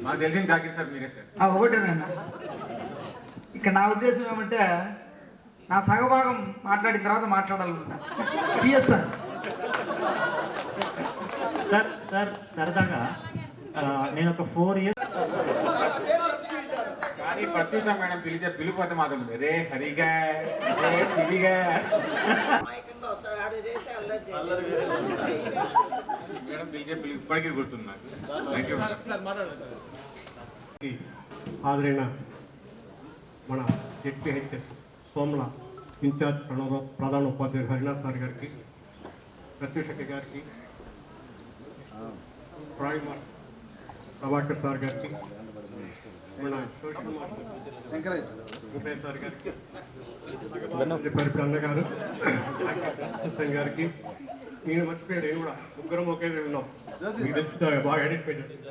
మాకు తెలిసిన Jackie sir మీరే సార్. ఒకటేనండి. ఇక నా ఉద్దేశం ఏమంటే నా సగభాగం మాట్లాడిన తర్వాత మాట్లాడాలన్నా పిఎస్ సార్. సార్ సరదాగా నేను ఒక 4 years కానీ ప్రత్యూష మేడం పిలిపోతే మాత్రం రే హరిగా రే తిరిగా మేడం పిలిచే ఇప్పటికీ గుర్తుంది నాకు. Thank you. హాజరైన మన జెడ్పీహెచ్ఎస్ సోమల ఇన్ఛార్జ్ ప్రధాన ఉపాధ్యాయులు హరినాథ్ సార్ గారికి, ప్రత్యూషకి గారికి, డ్రాయింగ్ మాస్టర్ ప్రభాకర్ సార్ గారికి, మన సోషల్ మాస్టర్ వెంకయ్య సార్ గారికి, పరిపి అన్నగారు హుస్సేన్ గారికి, నేను మర్చిపోయాడు. నేను కూడా ముగ్గురం ఒకే ఉన్నాం. మీకు తెలిసి బాగా ఐడెంటిఫై చేస్తాను.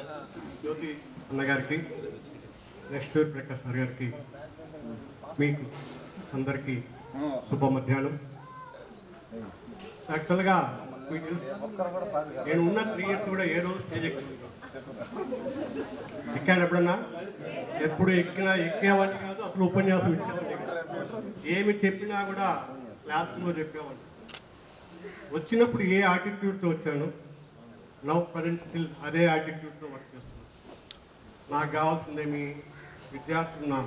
జ్యోతి అన్నగారికి, నెక్స్ట్ ప్రకాష్ సార్ గారికి, మీకు అందరికీ శుభ మధ్యాహ్నం. యాక్చువల్గా మీకు తెలుసు, నేను ఉన్న 3 years కూడా ఏ రోజు స్టేజ్ ఎక్కాను ఎప్పుడన్నా? ఎప్పుడు ఎక్కేవాడిని కాదు, అసలు ఉపన్యాసం ఇచ్చేవాడిని కాదు. ఏమి చెప్పినా కూడా క్లాస్లో చెప్పేవాడిని. వచ్చినప్పుడు ఏ యాటిట్యూడ్తో వచ్చాను, నవ్ ప్రజెంట్ స్టిల్ అదే యాటిట్యూడ్తో వర్క్ చేస్తున్నాను. నాకు కావాల్సిందేమి విద్యార్థులు, నా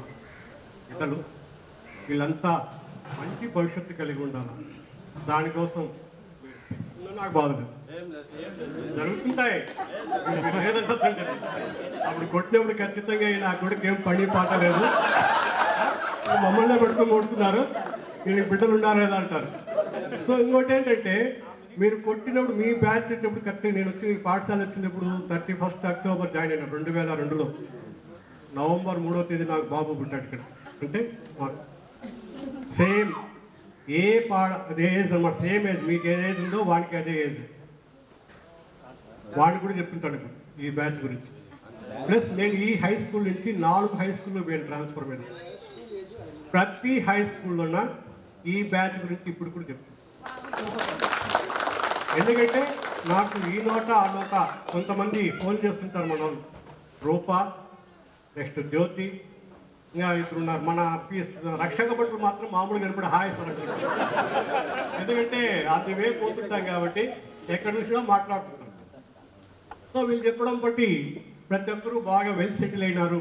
ఇతరులు వీళ్ళంతా మంచి భవిష్యత్తు కలిగి ఉండాలి. దానికోసం నాకు బాధలేదు, జరుగుతుంటాయి. అప్పుడు కొట్టినప్పుడు ఖచ్చితంగా నా కొడుకు ఏం పని పాట లేదు, మమ్మల్నే పెట్టుకొని కొడుతున్నారు, వీళ్ళకి బిడ్డలు ఉన్నారు కదా అంటారు. సో ఇంకోటి ఏంటంటే, మీరు కొట్టినప్పుడు మీ బ్యాచ్ వచ్చేటప్పుడు కరెక్ట్గా నేను వచ్చి పాఠశాల వచ్చినప్పుడు 31st October జాయిన్ అయినా 2002లో. November 3వ తేదీ నాకు బాబు పుట్టాడు ఇక్కడ. అంటే సేమ్ అదే ఏజ్ అన్నమాట, సేమ్ ఏజ్. మీకు ఏ ఏజ్ ఉందో వాడికి అదే ఏజ్. వాడిని కూడా చెప్తుంటాడు ఇప్పుడు ఈ బ్యాచ్ గురించి. ప్లస్ నేను ఈ హై స్కూల్ నుంచి 4 హై స్కూల్లో పోయాను ట్రాన్స్ఫర్ మీద. ప్రతి హై స్కూల్లోన ఈ బ్యాచ్ గురించి ఇప్పుడు కూడా చెప్తాను. ఎందుకంటే నాకు ఈ నోట ఆ నోట కొంతమంది ఫోన్ చేస్తుంటారు. మన రూప, నెక్స్ట్ జ్యోతి, ఇంకా ఇద్దరున్నారు. మన రక్షక భటులు మాత్రం మామూలుగా కనపడి హాయ్ సార్ అంటారు. ఎందుకంటే అందువే పోతుంటాం కాబట్టి ఎక్కడి నుంచినా మాట్లాడుతుంటాం. సో వీళ్ళు చెప్పడం బట్టి ప్రతి ఒక్కరూ బాగా వెల్ సెటిల్ అయినారు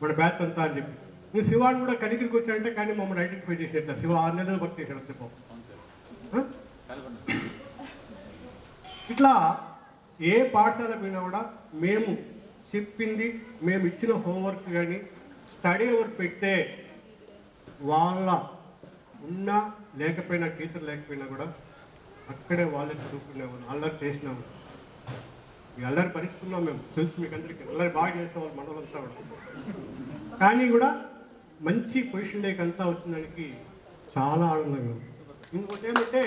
మన బ్యాచ్ అంతా అని చెప్పి. నేను శివాని కూడా కనిగిరికి వచ్చానంటే కానీ మమ్మల్ని ఐడెంటిఫై చేసినట్ల శివ 6 నెలలు వర్క్ చేశాడు చెప్పు. ఇట్లా ఏ పాఠశాల పోయినా కూడా మేము చెప్పింది, మేము ఇచ్చిన హోంవర్క్ కానీ స్టడీ వర్క్ పెడితే వాళ్ళ ఉన్నా లేకపోయినా, టీచర్ లేకపోయినా కూడా అక్కడే వాళ్ళే చదువుకునేవాళ్ళు. అల్లరి చేసినాము, ఈ అల్లరి భరిస్తున్నాం మేము, తెలుసు మీకు అందరికీ. అల్లరి బాగా చేసేవాళ్ళు మనలంతా కూడా. కానీ కూడా మంచి పొజిషన్ లేక అంతా వచ్చిన చాలా ఆనందంగా ఉంది. ఇంకోటి ఏమంటే,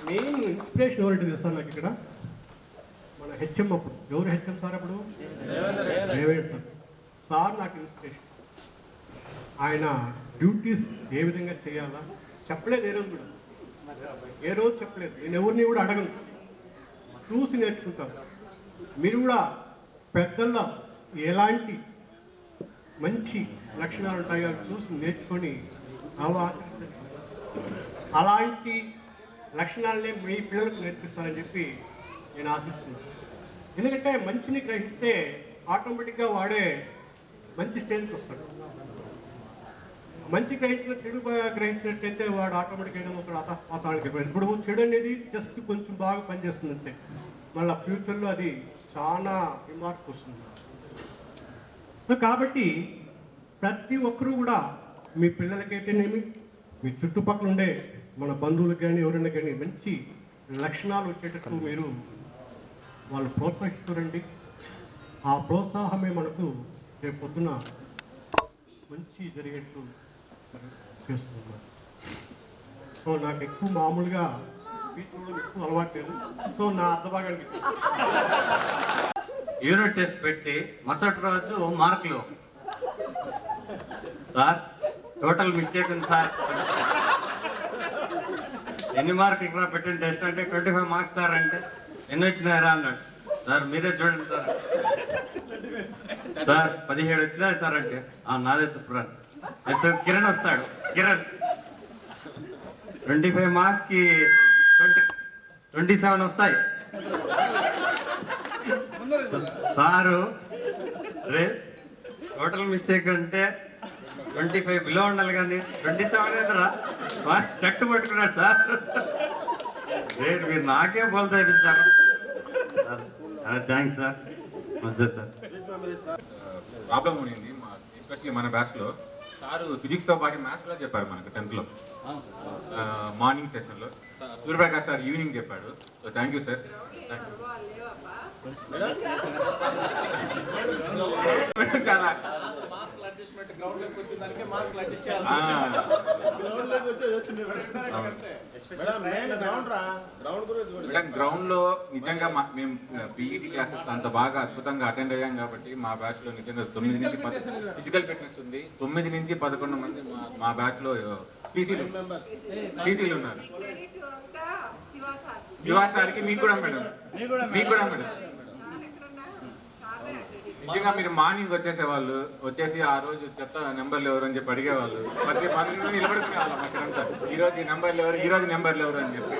మెయిన్ ఇన్స్పిరేషన్ ఎవరంటే తెలుస్తాను నాకు ఇక్కడ మన హెచ్ఎం. అప్పుడు ఎవరు హెచ్ఎం సార్? అప్పుడు రేవేడ్ సార్ నాకు ఇన్స్పిరేషన్. ఆయన డ్యూటీస్ ఏ విధంగా చేయాలా చెప్పలేదు ఏ రోజు కూడా, ఏ రోజు చెప్పలేదు. నేను ఎవరిని కూడా అడగను, చూసి నేర్చుకుంటాను. మీరు కూడా పెద్దల్లో ఎలాంటి మంచి లక్షణాలు ఉంటాయో చూసి నేర్చుకొని అలా ఆచరిస్తారు. అలాంటి లక్షణాలనే మీ పిల్లలకు నేర్పిస్తారని చెప్పి నేను ఆశిస్తున్నాను. ఎందుకంటే మంచిని గ్రహిస్తే ఆటోమేటిక్గా వాడే మంచి స్టేజ్కి వస్తాడు. మంచి గ్రహించిన చెడు గ్రహించినట్టయితే వాడు ఆటోమేటిక్గా ఒక అతనికి. ఇప్పుడు చెడు అనేది జస్ట్ కొంచెం బాగా పనిచేస్తుంది అంతే, మళ్ళీ ఫ్యూచర్లో అది చాలా రిమార్క్ వస్తుంది. సో కాబట్టి ప్రతి ఒక్కరూ కూడా మీ పిల్లలకైతేనేమి, మీ చుట్టుపక్కల ఉండే మన బంధువులకు కానీ ఎవరైనా కానీ మంచి లక్షణాలు వచ్చేటట్టు మీరు వాళ్ళు ప్రోత్సహిస్తారండి. ఆ ప్రోత్సాహమే మనకు రేపు పొద్దున మంచి జరిగేట్టు చేస్తున్నాను. సో నాకు ఎక్కువ మామూలుగా స్పీచ్ కూడా ఎక్కువ అలవాటు లేదు. సో నా అర్థభాగానికి యూనిట్ టెస్ట్ పెట్టి మరుసటి రోజు మార్కులు, సార్ టోటల్ మిస్టేక్ ఉంది సార్, ఎన్ని మార్కులు ఇక్కడ పెట్టిన టెస్ట్ అంటే 25 మార్క్స్ సార్ అంటే ఎన్ని వచ్చినాయరా అన్నాడు. సార్ మీరే చూడండి సార్, సార్ 17 వచ్చినాయి సార్ అంటే నాదే తప్పురా. నెక్స్ట్ కిరణ్ వస్తాడు. కిరణ్ 25 మార్క్స్ కి 27 వస్తాయి. సారు రే టోటల్ మిస్టేక్ అంటే 25 బిలో ఉండాలి కానీ 27 ఎదురా షర్ట్ పట్టుకున్నాడు సార్. రేట్ మీరు నాకే బోల్తా ఇప్పిస్తారు. Thanks sir. వస్తే సార్ ప్రాబ్లం ఉండింది ఎస్పెషల్లీ మన బ్యాచ్లో. సారు ఫిజిక్స్తో పాటు మ్యాథ్స్ కూడా చెప్పారు మనకు 10th లో మార్నింగ్ సెషన్లో. సూర్యప్రకాష్ సార్ ఈవినింగ్ చెప్పాడు. So thank you sir. చాలా గ్రౌండ్ లో నిజంగా మేము పీఈటీ క్లాసెస్ అంత బాగా అద్భుతంగా అటెండ్ అయ్యాం కాబట్టి మా బ్యాచ్ లో నిజంగా 9 నుంచి ఫిజికల్ ఫిట్నెస్ ఉంది. 9 నుంచి 11 మంది మా బ్యాచ్ లో పీసీలు ఉన్నారు. శివా సార్కి మీకు కూడా మేడం. నిజంగా మీరు మార్నింగ్ వచ్చేసేవాళ్ళు. వచ్చేసి ఆ రోజు చెత్త నెంబర్లు ఎవరు అని చెప్పి అడిగేవాళ్ళు. ప్రతి 10 నిమిషాలు నిలబడుకునే వాళ్ళం అక్కడంతా. ఈ రోజు ఈ నెంబర్లు ఎవరు అని చెప్పి.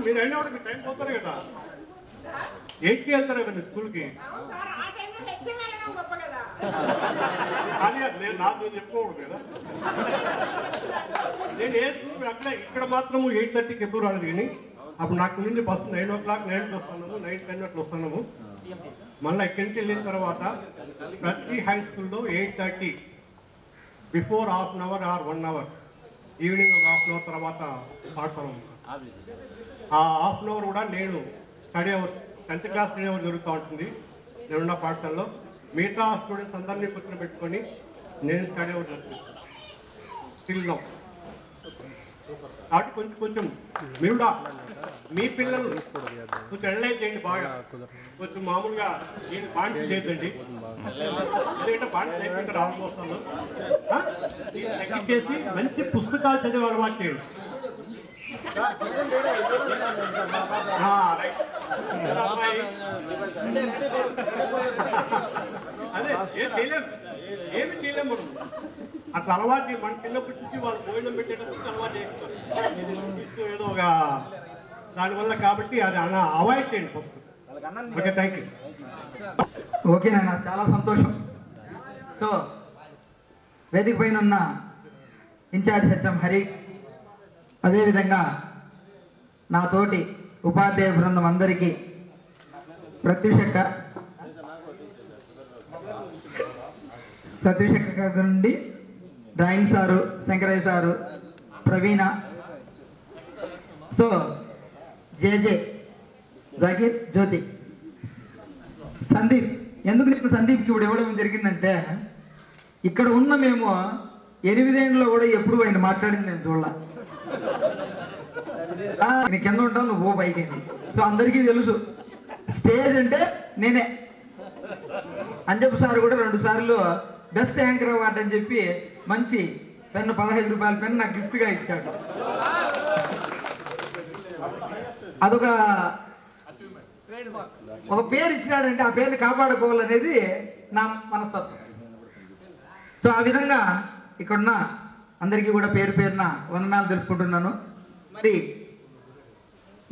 మీరు అయినా టైం పోతారు కదా. 8కి వెళ్తారు కదా స్కూల్కి. కానీ నేను నాకు చెప్పుకోకూడదు కదా. నేను ఏ స్కూల్ అట్లా ఇక్కడ మాత్రము 8:30కి ఎప్పుడు రాలేదు. కానీ అప్పుడు నాకు నుండి బస్సు 9 o'clock 9కి వస్తున్నాము, 9:10 అట్లా వస్తున్నాము. మళ్ళీ ఇక్కడి నుంచి వెళ్ళిన తర్వాత ప్రతి హై స్కూల్లో 8:30 before ½ hour or 1 hour evening ఒక ½ అవర్ తర్వాత పాఠశాల ఉంది. ఆ ½ అవర్ కూడా నేను study hours 10th class study hour జరుగుతూ ఉంటుంది నేనున్న పాఠశాలలో. మిగతా స్టూడెంట్స్ అందరినీ కూర్చొని పెట్టుకొని నేను స్టడీ అవర్ జరుగుతుంది స్టిల్ నో. కాబట్టి కొంచెం మీరు కూడా మీ పిల్లలు కొంచెం అనలైజ్ చేయండి బాగా. కొంచెం మామూలుగా నేను బాండ్స్ చేయొద్దండి. ఎందుకంటే బాండ్స్ లేకుండా రావడం వస్తాను. తగ్గించేసి మంచి పుస్తకాలు చదివే అలవాటు చేయండి. అదే ఏమి చేయలేము మనం. అట్లా అలవాటు మన చిన్నప్పటి నుంచి వాళ్ళు భోజనం పెట్టేటప్పుడు అలవాటు చేస్తారు ఏదో ఒక దానివల్ల. కాబట్టి అది అలా అవాయిడ్ చేయండి ఫస్ట్. Okay, thank you. ఓకేనా, చాలా సంతోషం. సో వేదిక పైన ఉన్న ఇన్ఛార్జ్ హెచ్ఎం హరి, అదేవిధంగా నా తోటి ఉపాధ్యాయ బృందం అందరికీ ప్రత్యూషక్క నుండి డ్రాయింగ్ సారు, శంకరయ్య సారు, ప్రవీణ, సో జేజే, జాకీర్, జ్యోతి, సందీప్. ఎందుకు నేను సందీప్కి ఇప్పుడు ఇవ్వడం జరిగిందంటే ఇక్కడ ఉన్న మేము 8 ఏళ్ళలో కూడా ఎప్పుడు ఆయన మాట్లాడింది నేను చూడాల. నేను కింద ఉంటాను, నువ్వు ఓ పైకి. సో అందరికీ తెలుసు స్టేజ్ అంటే నేనే. అంజప్ప సార్ కూడా 2 సార్లు బెస్ట్ యాంకర్ అవార్డు అని చెప్పి మంచి పెన్ను 15 రూపాయల పెన్ను నాకు గిఫ్ట్గా ఇచ్చాడు. అదొక పేరు ఇచ్చినాడంటే ఆ పేరుని కాపాడుకోవాలనేది నా మనస్తత్వం. సో ఆ విధంగా ఇక్కడున్న అందరికీ కూడా పేరు పేరున వందనాలు తెలుపుకుంటున్నాను. మరి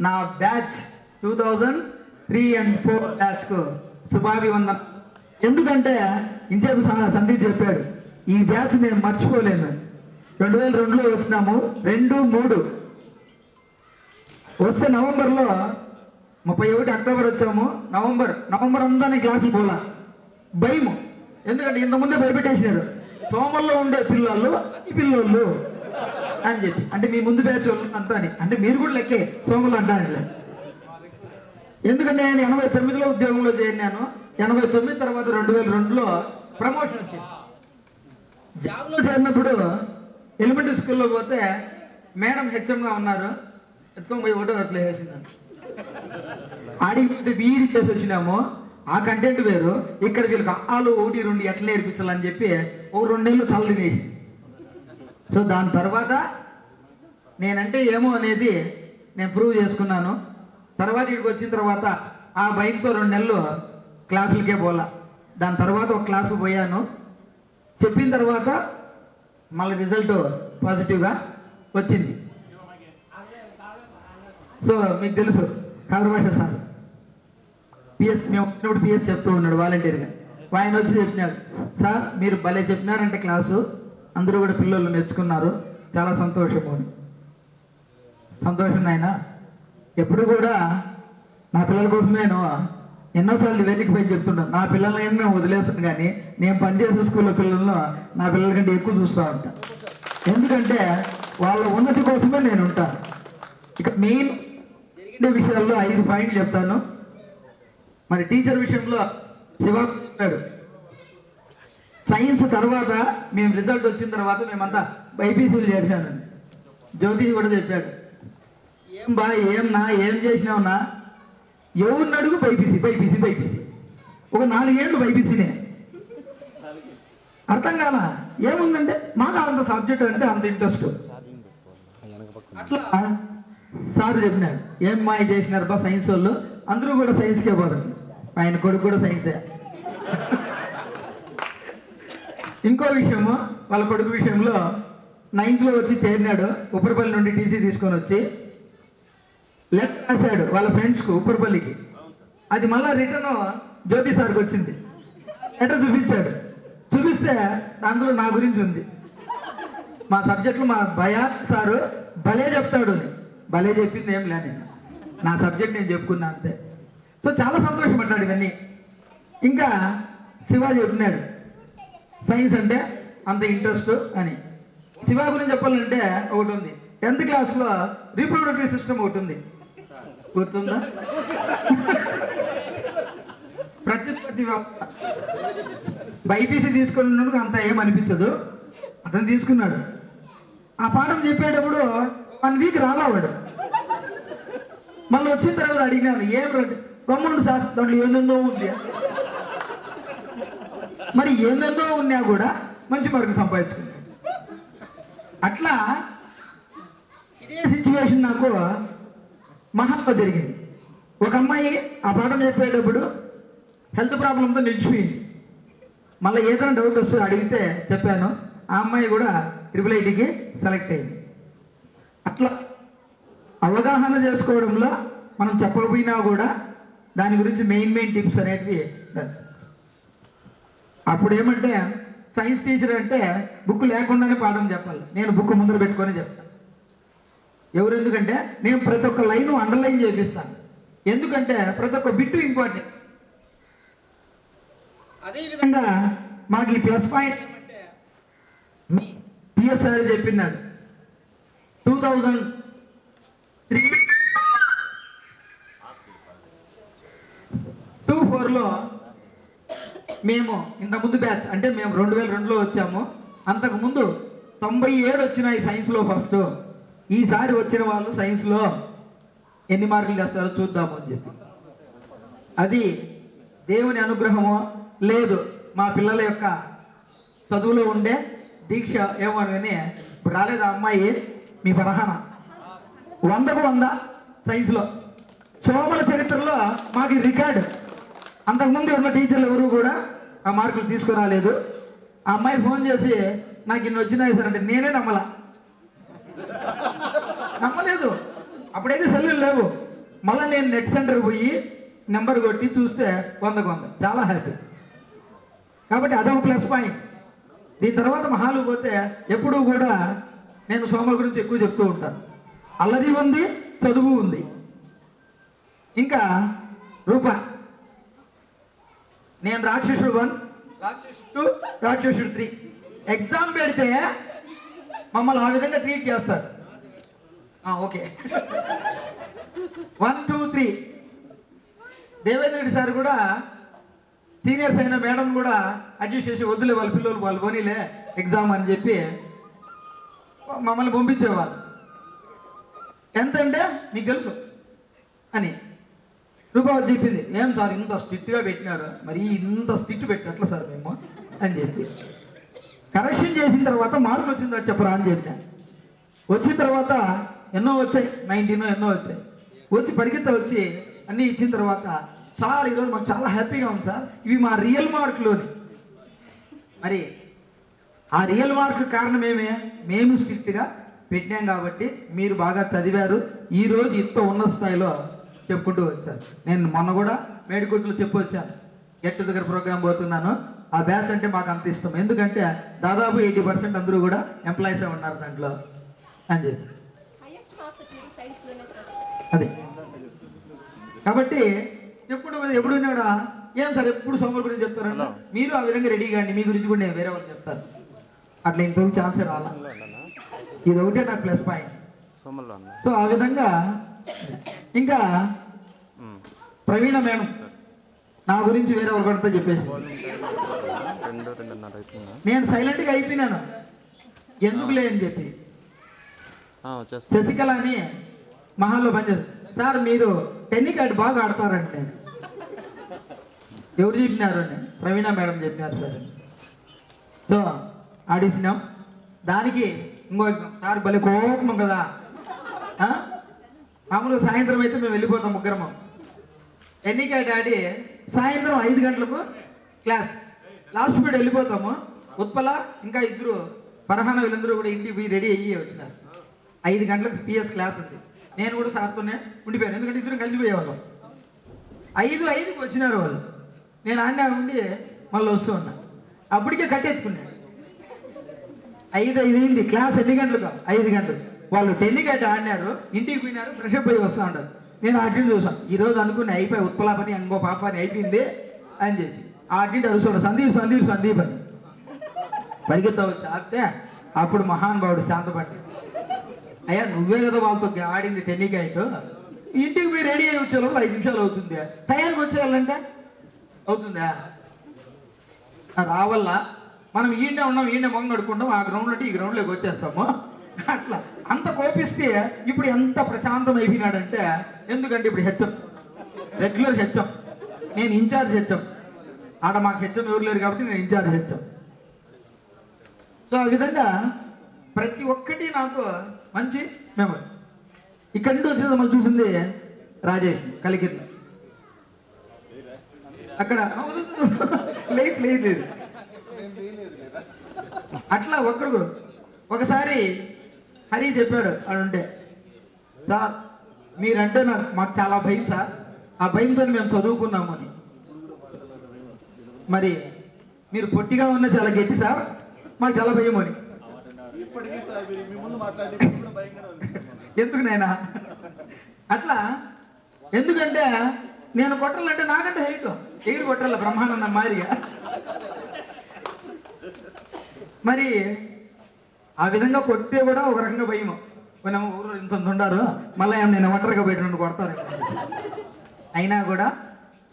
నా బ్యాచ్ 2003 and 4 బ్యాచ్కు శుభాభివందనం. ఎందుకంటే ఇంతసేపు సందీప్ చెప్పాడు ఈ బ్యాచ్ నేను మర్చిపోలేను. 2002లో వచ్చినాము, 2, 3 వస్తే నవంబర్లో 31 అక్టోబర్ వచ్చాము. నవంబర్ అంతా క్లాసులు పోలా, భయము. ఎందుకంటే ఇంతకుముందే భయపెట్టేసినారు సోమల్లో ఉండే పిల్లలు అతి పిల్లలు అని చెప్పి. అంటే మీ ముందు బ్యాచ్ అంతా అని, అంటే మీరు కూడా లెక్కే సోమలు అంటానులే. ఎందుకంటే నేను 89లో ఉద్యోగంలో చేరినాను. 89 తర్వాత 2002లో ప్రమోషన్ వచ్చింది. జాబ్లో చేరినప్పుడు ఎలిమెంటరీ స్కూల్లో పోతే మేడం హెచ్ఎంగా ఉన్నారు, ఎత్తుకొని పోయి ఒకటో అట్లా వేసిందాను. ఆడిపోతే బీఈడి చేసి వచ్చినాము. ఆ కంటెంట్ వేరు. ఇక్కడ వీళ్ళకి ఆలు 1, 2 ఎట్లా నేర్పించాలని చెప్పి 2 నెలలు తల తినేసి. సో దాని తర్వాత నేనంటే ఏమో అనేది నేను ప్రూవ్ చేసుకున్నాను. తర్వాత ఇక్కడికి వచ్చిన తర్వాత ఆ భయంతో 2 నెలలు క్లాసులకే పోలా. దాని తర్వాత ఒక క్లాసుకు పోయాను. చెప్పిన తర్వాత మళ్ళీ రిజల్ట్ పాజిటివ్గా వచ్చింది. సో మీకు తెలుసు కాదరభాష సార్ పిఎస్, మేము వచ్చినప్పుడు పిఎస్ చెప్తూ ఉన్నాడు వాలంటీర్గా. ఆయన వచ్చి చెప్పినాడు, సార్ మీరు భలే చెప్పినారంటే క్లాసు, అందరూ కూడా పిల్లలు మెచ్చుకున్నారు, చాలా సంతోషము అని. సంతోషం నాయన, ఎప్పుడు కూడా నా పిల్లల కోసం నేను ఎన్నోసార్లు వెతికిపోయి చెప్తున్నాను. నా పిల్లల్ని మేము వదిలేస్తాను, కానీ నేను పనిచేసే స్కూల్లో పిల్లలను నా పిల్లల కంటే ఎక్కువ చూస్తూ ఉంటాను. ఎందుకంటే వాళ్ళ ఉన్నతి కోసమే నేను ఉంటాను. ఇక మెయిన్ జరిగిన విషయాల్లో 5 పాయింట్లు చెప్తాను. మరి టీచర్ విషయంలో శివ చెప్పాడు, సైన్స్ తర్వాత మేము రిజల్ట్ వచ్చిన తర్వాత మేమంతా బైపీసీలు చేశానండి. జ్యోతి కూడా చెప్పాడు, ఏం బా ఏం చేసినావునా, ఎవరిని అడుగు బైపీసీ బైపీసీ బైపీసీ. ఒక 4 ఏళ్ళు బైపీసీనే. అర్థం కాల, ఏముందంటే మాకు అంత సబ్జెక్ట్ అంటే అంత ఇంట్రెస్ట్. అట్లా సార్ చెప్పినాడు, ఏం మాయ చేసినారు బా సైన్స్ వాళ్ళు, అందరూ కూడా సైన్స్కే పోతారు. ఆయన కొడుకు కూడా సైన్సే. ఇంకో విషయము, వాళ్ళ కొడుకు విషయంలో 9th వచ్చి చేరినాడు. ఉప్పరపల్లి నుండి టీసీ తీసుకొని వచ్చి లెటర్ రాశాడు వాళ్ళ ఫ్రెండ్స్కు ఉప్పరపల్లికి. అది మళ్ళీ రిటర్న్ జ్యోతి సార్కి వచ్చింది. లెటర్ చూపించాడు. చూపిస్తే అందులో నా గురించి ఉంది. మా సబ్జెక్టులు మా భయా సారు భలే చెప్తాడు. భలే చెప్పింది ఏం లే, నేను నా సబ్జెక్ట్ నేను చెప్పుకున్నా అంతే. సో చాలా సంతోషపడ్డాడు ఇవన్నీ. ఇంకా శివ చెప్పినాడు సైన్స్ అంటే అంత ఇంట్రెస్ట్ అని. శివ గురించి చెప్పాలంటే ఒకటి ఉంది, 10th క్లాస్లో రీప్రొడక్టివ్ సిస్టమ్ ఒకటి ఉంది, గుర్తుందా? ప్రత్యుత్పత్తి వ్యవస్థ. బైపీసీ తీసుకున్నందుకు అంత ఏమనిపించదు, అతను తీసుకున్నాడు. ఆ పాఠం చెప్పేటప్పుడు 1 వీక్ రాలేవాడు. మళ్ళీ వచ్చిన తర్వాత అడిగినాను, ఏం రండి గమ్ముండు సార్, దాంట్లో ఏందో ఉంది. మరి ఏందో ఉన్నా కూడా మంచి మార్కులు సంపాదించుకున్నాడు. అట్లా ఇదే సిచ్యువేషన్ నాకు మహాత్మా జరిగింది. ఒక అమ్మాయి ఆ పాఠం చెప్పేటప్పుడు హెల్త్ ప్రాబ్లంతో నిలిచిపోయింది. మళ్ళీ ఏదైనా డౌట్ వస్తే అడిగితే చెప్పాను. ఆ అమ్మాయి కూడా IIITకి సెలెక్ట్ అయింది. అట్లా అవగాహన చేసుకోవడంలో మనం చెప్పకపోయినా కూడా దాని గురించి మెయిన్ టిప్స్ అనేటివి. అప్పుడు ఏమంటే సైన్స్ టీచర్ అంటే బుక్ లేకుండానే పాఠం చెప్పాలి. నేను బుక్ ముందర పెట్టుకొని చెప్తాను. ఎందుకంటే నేను ప్రతి ఒక్క లైను అండర్లైన్ చేపిస్తాను. ఎందుకంటే ప్రతి ఒక్క బిట్టు ఇంపార్టెంట్. అదేవిధంగా మాకు ఈ ప్లస్ పాయింట్ ఏమంటే మీ పిఎస్ఆర్ చెప్పినాడు 2003-24లో మేము ఇంతకుముందు బ్యాచ్ అంటే మేము 2002లో వచ్చాము. అంతకుముందు 97 వచ్చినాయి సైన్స్లో ఫస్ట్. ఈసారి వచ్చిన వాళ్ళు సైన్స్లో ఎన్ని మార్కులు చేస్తారో చూద్దాము అని చెప్పి. అది దేవుని అనుగ్రహమో లేదు మా పిల్లల యొక్క చదువులో ఉండే దీక్ష ఏమో కానీ ఇప్పుడు రాలేదు. ఆ అమ్మాయి మీ పరహాన 100కు 100 సైన్స్లో. సోమల చరిత్రలో మాకు రికార్డు. అంతకుముందు ఉన్న టీచర్లు ఎవరు కూడా ఆ మార్కులు తీసుకురాలేదు. ఆ అమ్మాయి ఫోన్ చేసి నాకు ఇన్ని వచ్చినాయి సార్ అంటే నేనే నమ్మలేదు. అప్పుడైతే సెల్లులు లేవు. మళ్ళీ నేను నెట్ సెంటర్ పోయి నెంబర్ కొట్టి చూస్తే 100కు 100. చాలా హ్యాపీ. కాబట్టి అదొక ప్లస్ పాయింట్. దీని తర్వాత మహాలు పోతే ఎప్పుడూ కూడా నేను సోమల గురించి ఎక్కువ చెప్తూ ఉంటాను. అల్లరి ఉంది, చదువు ఉంది. ఇంకా రూప, నేను రాక్షసుడు 1, రాక్షసుడు 2, రాక్షసుడు 3 ఎగ్జామ్ పెడితే మమ్మల్ని ఆ విధంగా ట్రీట్ చేస్తారు. ఓకే 1, 2, 3 దేవేంద్ర రెడ్డి సార్ కూడా సీనియర్స్ అయిన మేడం కూడా అడ్జస్ట్ చేసి వద్దులే వాళ్ళ పిల్లలు వాళ్ళు పోనీలే ఎగ్జామ్ అని చెప్పి మమ్మల్ని పంపించేవాళ్ళు. ఎంత అంటే మీకు తెలుసు అని. రూపావతి చెప్పింది, ఏం సార్ ఇంత స్ట్రిక్ట్గా పెట్టినారు, మరి ఇంత స్ట్రిక్ట్ పెట్టినట్లు సార్ మేము అని చెప్పి. కరెక్షన్ చేసిన తర్వాత మార్కులు వచ్చిందా చెప్పరా అని చెప్పిన. వచ్చిన తర్వాత ఎన్నో వచ్చాయి, 19 ఎన్నో వచ్చాయి. వచ్చి పరిగెత్త వచ్చి అన్నీ ఇచ్చిన తర్వాత, సార్ ఈరోజు మాకు చాలా హ్యాపీగా ఉంది సార్, ఇవి మా రియల్ మార్కులోని. మరి ఆ రియల్ మార్క్ కారణం మేము స్ట్రిక్ట్గా పెట్టినాం కాబట్టి మీరు బాగా చదివారు, ఈరోజు ఇంత ఉన్నత స్థాయిలో చెప్పుకుంటూ వచ్చారు. నేను మొన్న కూడా మేడికొట్టులో చెప్పి వచ్చాను, గెట్ టుగెదర్ ప్రోగ్రామ్ పోతున్నాను. ఆ బ్యాచ్ అంటే మాకు అంత ఇష్టం, ఎందుకంటే దాదాపు 80% అందరూ కూడా ఎంప్లాయీసే ఉన్నారు దాంట్లో అని చెప్పి. అదే కాబట్టి చెప్పుకుంటూ ఎప్పుడు కూడా ఏం సార్ ఎప్పుడు సోమవారం గురించి చెప్తారంట, మీరు ఆ విధంగా రెడీగా అండి, మీ గురించి కూడా నేను వేరే వాళ్ళు చెప్తాను. అట్లా ఇంతవరకు ఛాన్సే రాలా, ఇది ఒకటే నాకు ప్లస్ పాయింట్. సో ఆ విధంగా ఇంకా ప్రవీణ మేడం నా గురించి వేరే ఒకరితో చెప్పేసి నేను సైలెంట్గా అయిపోయినాను, ఎందుకులే అని చెప్పి. శశికళ అని మహాల్లో పనిచేస్తారు, సార్ మీరు టెన్నికాట్ బాగా ఆడతారంటే. ఎవరు చెప్పినారు అని, ప్రవీణ మేడం చెప్పినారు సార్. సో ఆడిసినాం, దానికి ఇంకో సార్ భలే కోపం కదా. మామూలుగా సాయంత్రం అయితే మేము వెళ్ళిపోతాం ముగ్గురము, టెన్నికాట్ ఆడి సాయంత్రం 5 గంటలకు క్లాస్, లాస్ట్ పీరియడ్ వెళ్ళిపోతాము. ఉత్పల ఇంకా ఇద్దరు ఫర్హానా వీళ్ళందరూ కూడా ఇంటికి రెడీ అయ్యి వచ్చినారు. 5 గంటలకు పిఎస్ క్లాస్ ఉంది, నేను కూడా సార్తోనే ఉండిపోయాను, ఎందుకంటే ఇద్దరు కలిసిపోయేవాళ్ళం. 5:05కి వచ్చినారు వాళ్ళు, నేను ఆడినా ఉండి మళ్ళీ వస్తూ ఉన్నా. అప్పటికే కట్టెత్తుకున్నాడు. 5:05 అయింది, క్లాస్ ఎన్ని గంటలకు? 5 గంటలు. వాళ్ళు టెన్నికాట్ ఆడినారు, ఇంటికి పోయినారు, ఫ్రెష్ అప్ అయ్యి వస్తూ ఉంటారు. నేను అటెండ్ చూసాను, ఈరోజు అనుకుని అయిపోయి ఉత్పల పని ఇంకో పాప అని అయిపోయింది అని చెప్పి ఆ అటెండ్ అరుస్తాడు, సందీప్ సందీప్ సందీప్ అని పరిగెత్తా వచ్చి ఆపితే అప్పుడు మహానుభావుడు శాంతపడి, అయ్యా నువ్వే కదా వాళ్ళతో ఆడింది టెన్నికాట్, ఇంటికి పోయి రెడీ అయ్యి వచ్చేవాళ్ళు 5 నిమిషాలు అవుతుంది, తయారికి వచ్చేయాలంటే అవుతుందా? రావల్ల మనం ఈయనే ఉన్నాం, ఈయనే మొంగ కడుకుంటాం, ఆ గ్రౌండ్ అంటే ఈ గ్రౌండ్లోకి వచ్చేస్తాము. అట్లా అంత కోపిస్తే ఇప్పుడు ఎంత ప్రశాంతం అయిపోయినాడంటే, ఎందుకంటే ఇప్పుడు హెచ్ఎం రెగ్యులర్ హెచ్ఎం, నేను ఇన్ఛార్జ్ హెచ్ఎం, ఆడ మాకు హెచ్ఎం ఎవరు లేరు కాబట్టి నేను ఇన్ఛార్జ్ హెచ్ఎం. సో ఆ విధంగా ప్రతి ఒక్కటి నాకు మంచి మెమరీ. ఇక్కడి నుండి వచ్చింది మనం చూసింది రాజేష్ కలికిరి, అక్కడ లేదు లేదు లేదు అట్లా ఒక్కరు. ఒకసారి హరి చెప్పాడు అడుంటే, సార్ మీరంటే మాకు చాలా భయం సార్, ఆ భయంతో మేము చదువుకున్నాము అని. మరి మీరు పొట్టిగా ఉన్న చాలా గట్టి సార్, మాకు చాలా భయం అని. ఎందుకు నాయనా అట్లా? ఎందుకంటే నేను కొట్టాలంటే నాకంటే హైట్ ఎగిరి కొట్టాల బ్రహ్మానంద మాదిరిగా. మరి ఆ విధంగా కొట్టే కూడా ఒక రకంగా భయము, మనం ఊరు ఇంత ఉండారు మళ్ళీ నేను ఒంటరిగా బయట నుండి కొడతారు. అయినా కూడా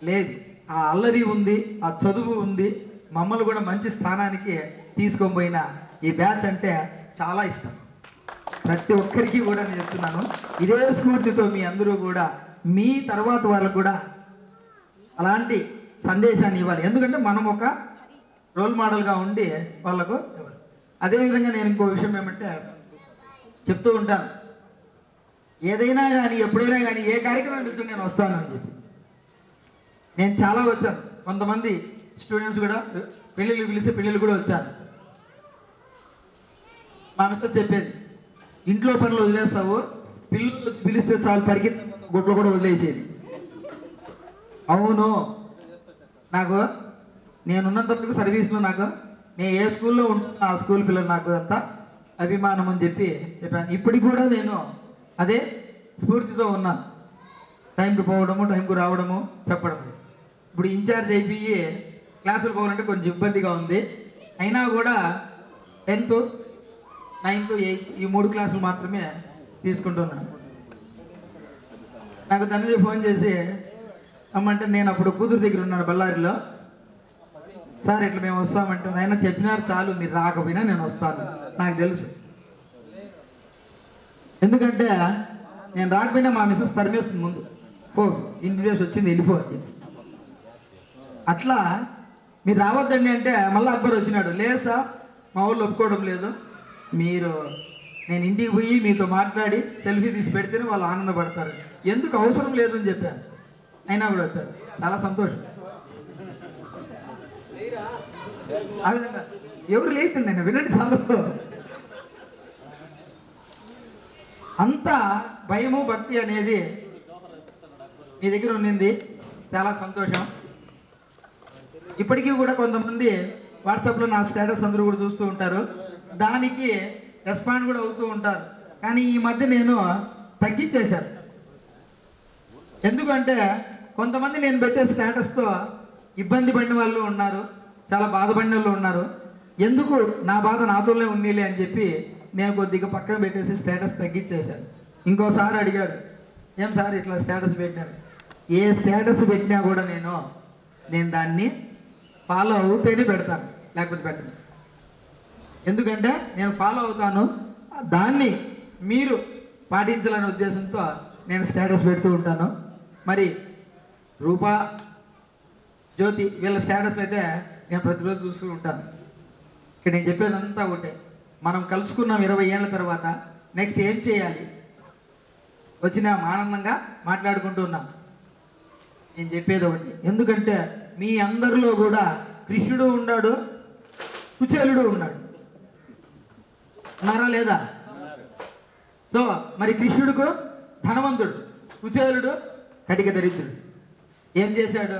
లేదు, ఆ అల్లరి ఉంది, ఆ చదువు ఉంది, మమ్మల్ని కూడా మంచి స్థానానికి తీసుకొని పోయిన ఈ బ్యాచ్ అంటే చాలా ఇష్టం. ప్రతి ఒక్కరికి కూడా నేను చెప్తున్నాను, ఇదే స్ఫూర్తితో మీ అందరూ కూడా మీ తర్వాత వాళ్ళకు కూడా అలాంటి సందేశాన్ని ఇవ్వాలి. ఎందుకంటే మనం ఒక రోల్ మోడల్గా ఉండి వాళ్ళకు ఇవ్వాలి. అదేవిధంగా నేను ఇంకో విషయం ఏమంటే చెప్తూ ఉంటాను, ఏదైనా కానీ ఎప్పుడైనా కానీ ఏ కార్యక్రమం పిలిచి నేను వస్తాను అని చెప్పి. నేను చాలా వచ్చాను, కొంతమంది స్టూడెంట్స్ కూడా పెళ్ళిళ్ళు పిలిస్తే పెళ్ళిళ్ళు కూడా వచ్చాను. మా మిస్టర్ చెప్పేది, ఇంట్లో పనులు వదిలేస్తావు, పిల్లలు వచ్చి పిలిస్తే చాలు పరిగెత్తి గుట్లో కూడా వదిలేసేది. అవును, నాకు నేనున్నంత వరకు సర్వీస్లో నాకు నేను ఏ స్కూల్లో ఉంటున్నా ఆ స్కూల్ పిల్లలు నాకు అంత అభిమానం అని చెప్పాను. ఇప్పటికి కూడా నేను అదే స్ఫూర్తితో ఉన్నాను, టైంకి పోవడము, టైంకు రావడము, చెప్పడం. ఇప్పుడు ఇన్ఛార్జ్ అయిపోయి క్లాసులు పోవాలంటే కొంచెం ఇబ్బందిగా ఉంది. అయినా కూడా 10th, 9th, 8th ఈ 3 క్లాసులు మాత్రమే తీసుకుంటున్నాను. నాకు తండ్రి ఫోన్ చేసి అమ్మంటే, నేను అప్పుడు కూతురు దగ్గర ఉన్నాను బళ్ళారిలో, సార్ ఇట్లా మేము వస్తామంటే, నాయన చెప్పినారు చాలు, మీరు రాకపోయినా నేను వస్తాను, నాకు తెలుసు. ఎందుకంటే నేను రాకపోయినా మా మిస్సెస్ తరిమేస్తుంది ముందు, ఓ ఇన్విటేషన్ వచ్చింది వెళ్ళిపో అని చెప్పి. అట్లా మీరు రావద్దండి అంటే మళ్ళీ అక్బర్ వచ్చినాడు, లేదు సార్ మా ఊళ్ళో ఒప్పుకోవడం లేదు, మీరు నేను ఇంటికి పోయి మీతో మాట్లాడి సెల్ఫీ తీసి పెడితేనే వాళ్ళు ఆనందపడతారు. ఎందుకు అవసరం లేదని చెప్పాను, అయినా కూడా వచ్చాడు. చాలా సంతోషం. ఆ విధంగా ఎవరు లేదండి, నేను వినండి చాలు. అంతా భయము భక్తి అనేది మీ దగ్గర ఉండింది, చాలా సంతోషం. ఇప్పటికీ కూడా కొంతమంది వాట్సాప్లో నా స్టేటస్ అందరూ కూడా చూస్తూ ఉంటారు, దానికి రెస్పాండ్ కూడా అవుతూ ఉంటారు. కానీ ఈ మధ్య నేను తగ్గించేశాను. ఎందుకంటే కొంతమంది నేను పెట్టే స్టేటస్తో ఇబ్బంది పడిన వాళ్ళు ఉన్నారు, చాలా బాధపడిన వాళ్ళు ఉన్నారు. ఎందుకు నా బాధ నాతోనే ఉన్నీలే అని చెప్పి నేను కొద్దిగా పక్కన పెట్టేసి స్టేటస్ తగ్గించేశాను. ఇంకోసారి అడిగాడు, ఏం సార్ ఇట్లా స్టేటస్ పెట్టారు? ఏ స్టేటస్ పెట్టినా కూడా నేను దాన్ని ఫాలో అవుతేనే పెడతాను, లేకపోతే పెట్టను. ఎందుకంటే నేను ఫాలో అవుతాను, దాన్ని మీరు పాటించాలనే ఉద్దేశంతో నేను స్టేటస్ పెడుతూ ఉంటాను. మరి రూపా, జ్యోతి వీళ్ళ స్టేటస్ అయితే నేను ప్రతిరోజు చూస్తూ ఉంటాను. ఇక్కడ నేను చెప్పేదంతా ఒకటే, మనం కలుసుకున్నాం 20 ఏళ్ళ తర్వాత, నెక్స్ట్ ఏం చేయాలి వచ్చినా ఆనందంగా మాట్లాడుకుంటూ ఉన్నాం. నేను చెప్పేది ఒకటి, ఎందుకంటే మీ అందరిలో కూడా కృష్ణుడు ఉన్నాడు, కుచేలుడు ఉన్నాడు, ఉన్నారా లేదా? సో మరి కృష్ణుడుకు ధనవంతుడు, కుచేలుడు కటిక దరిద్రుడు. ఏం చేశాడు?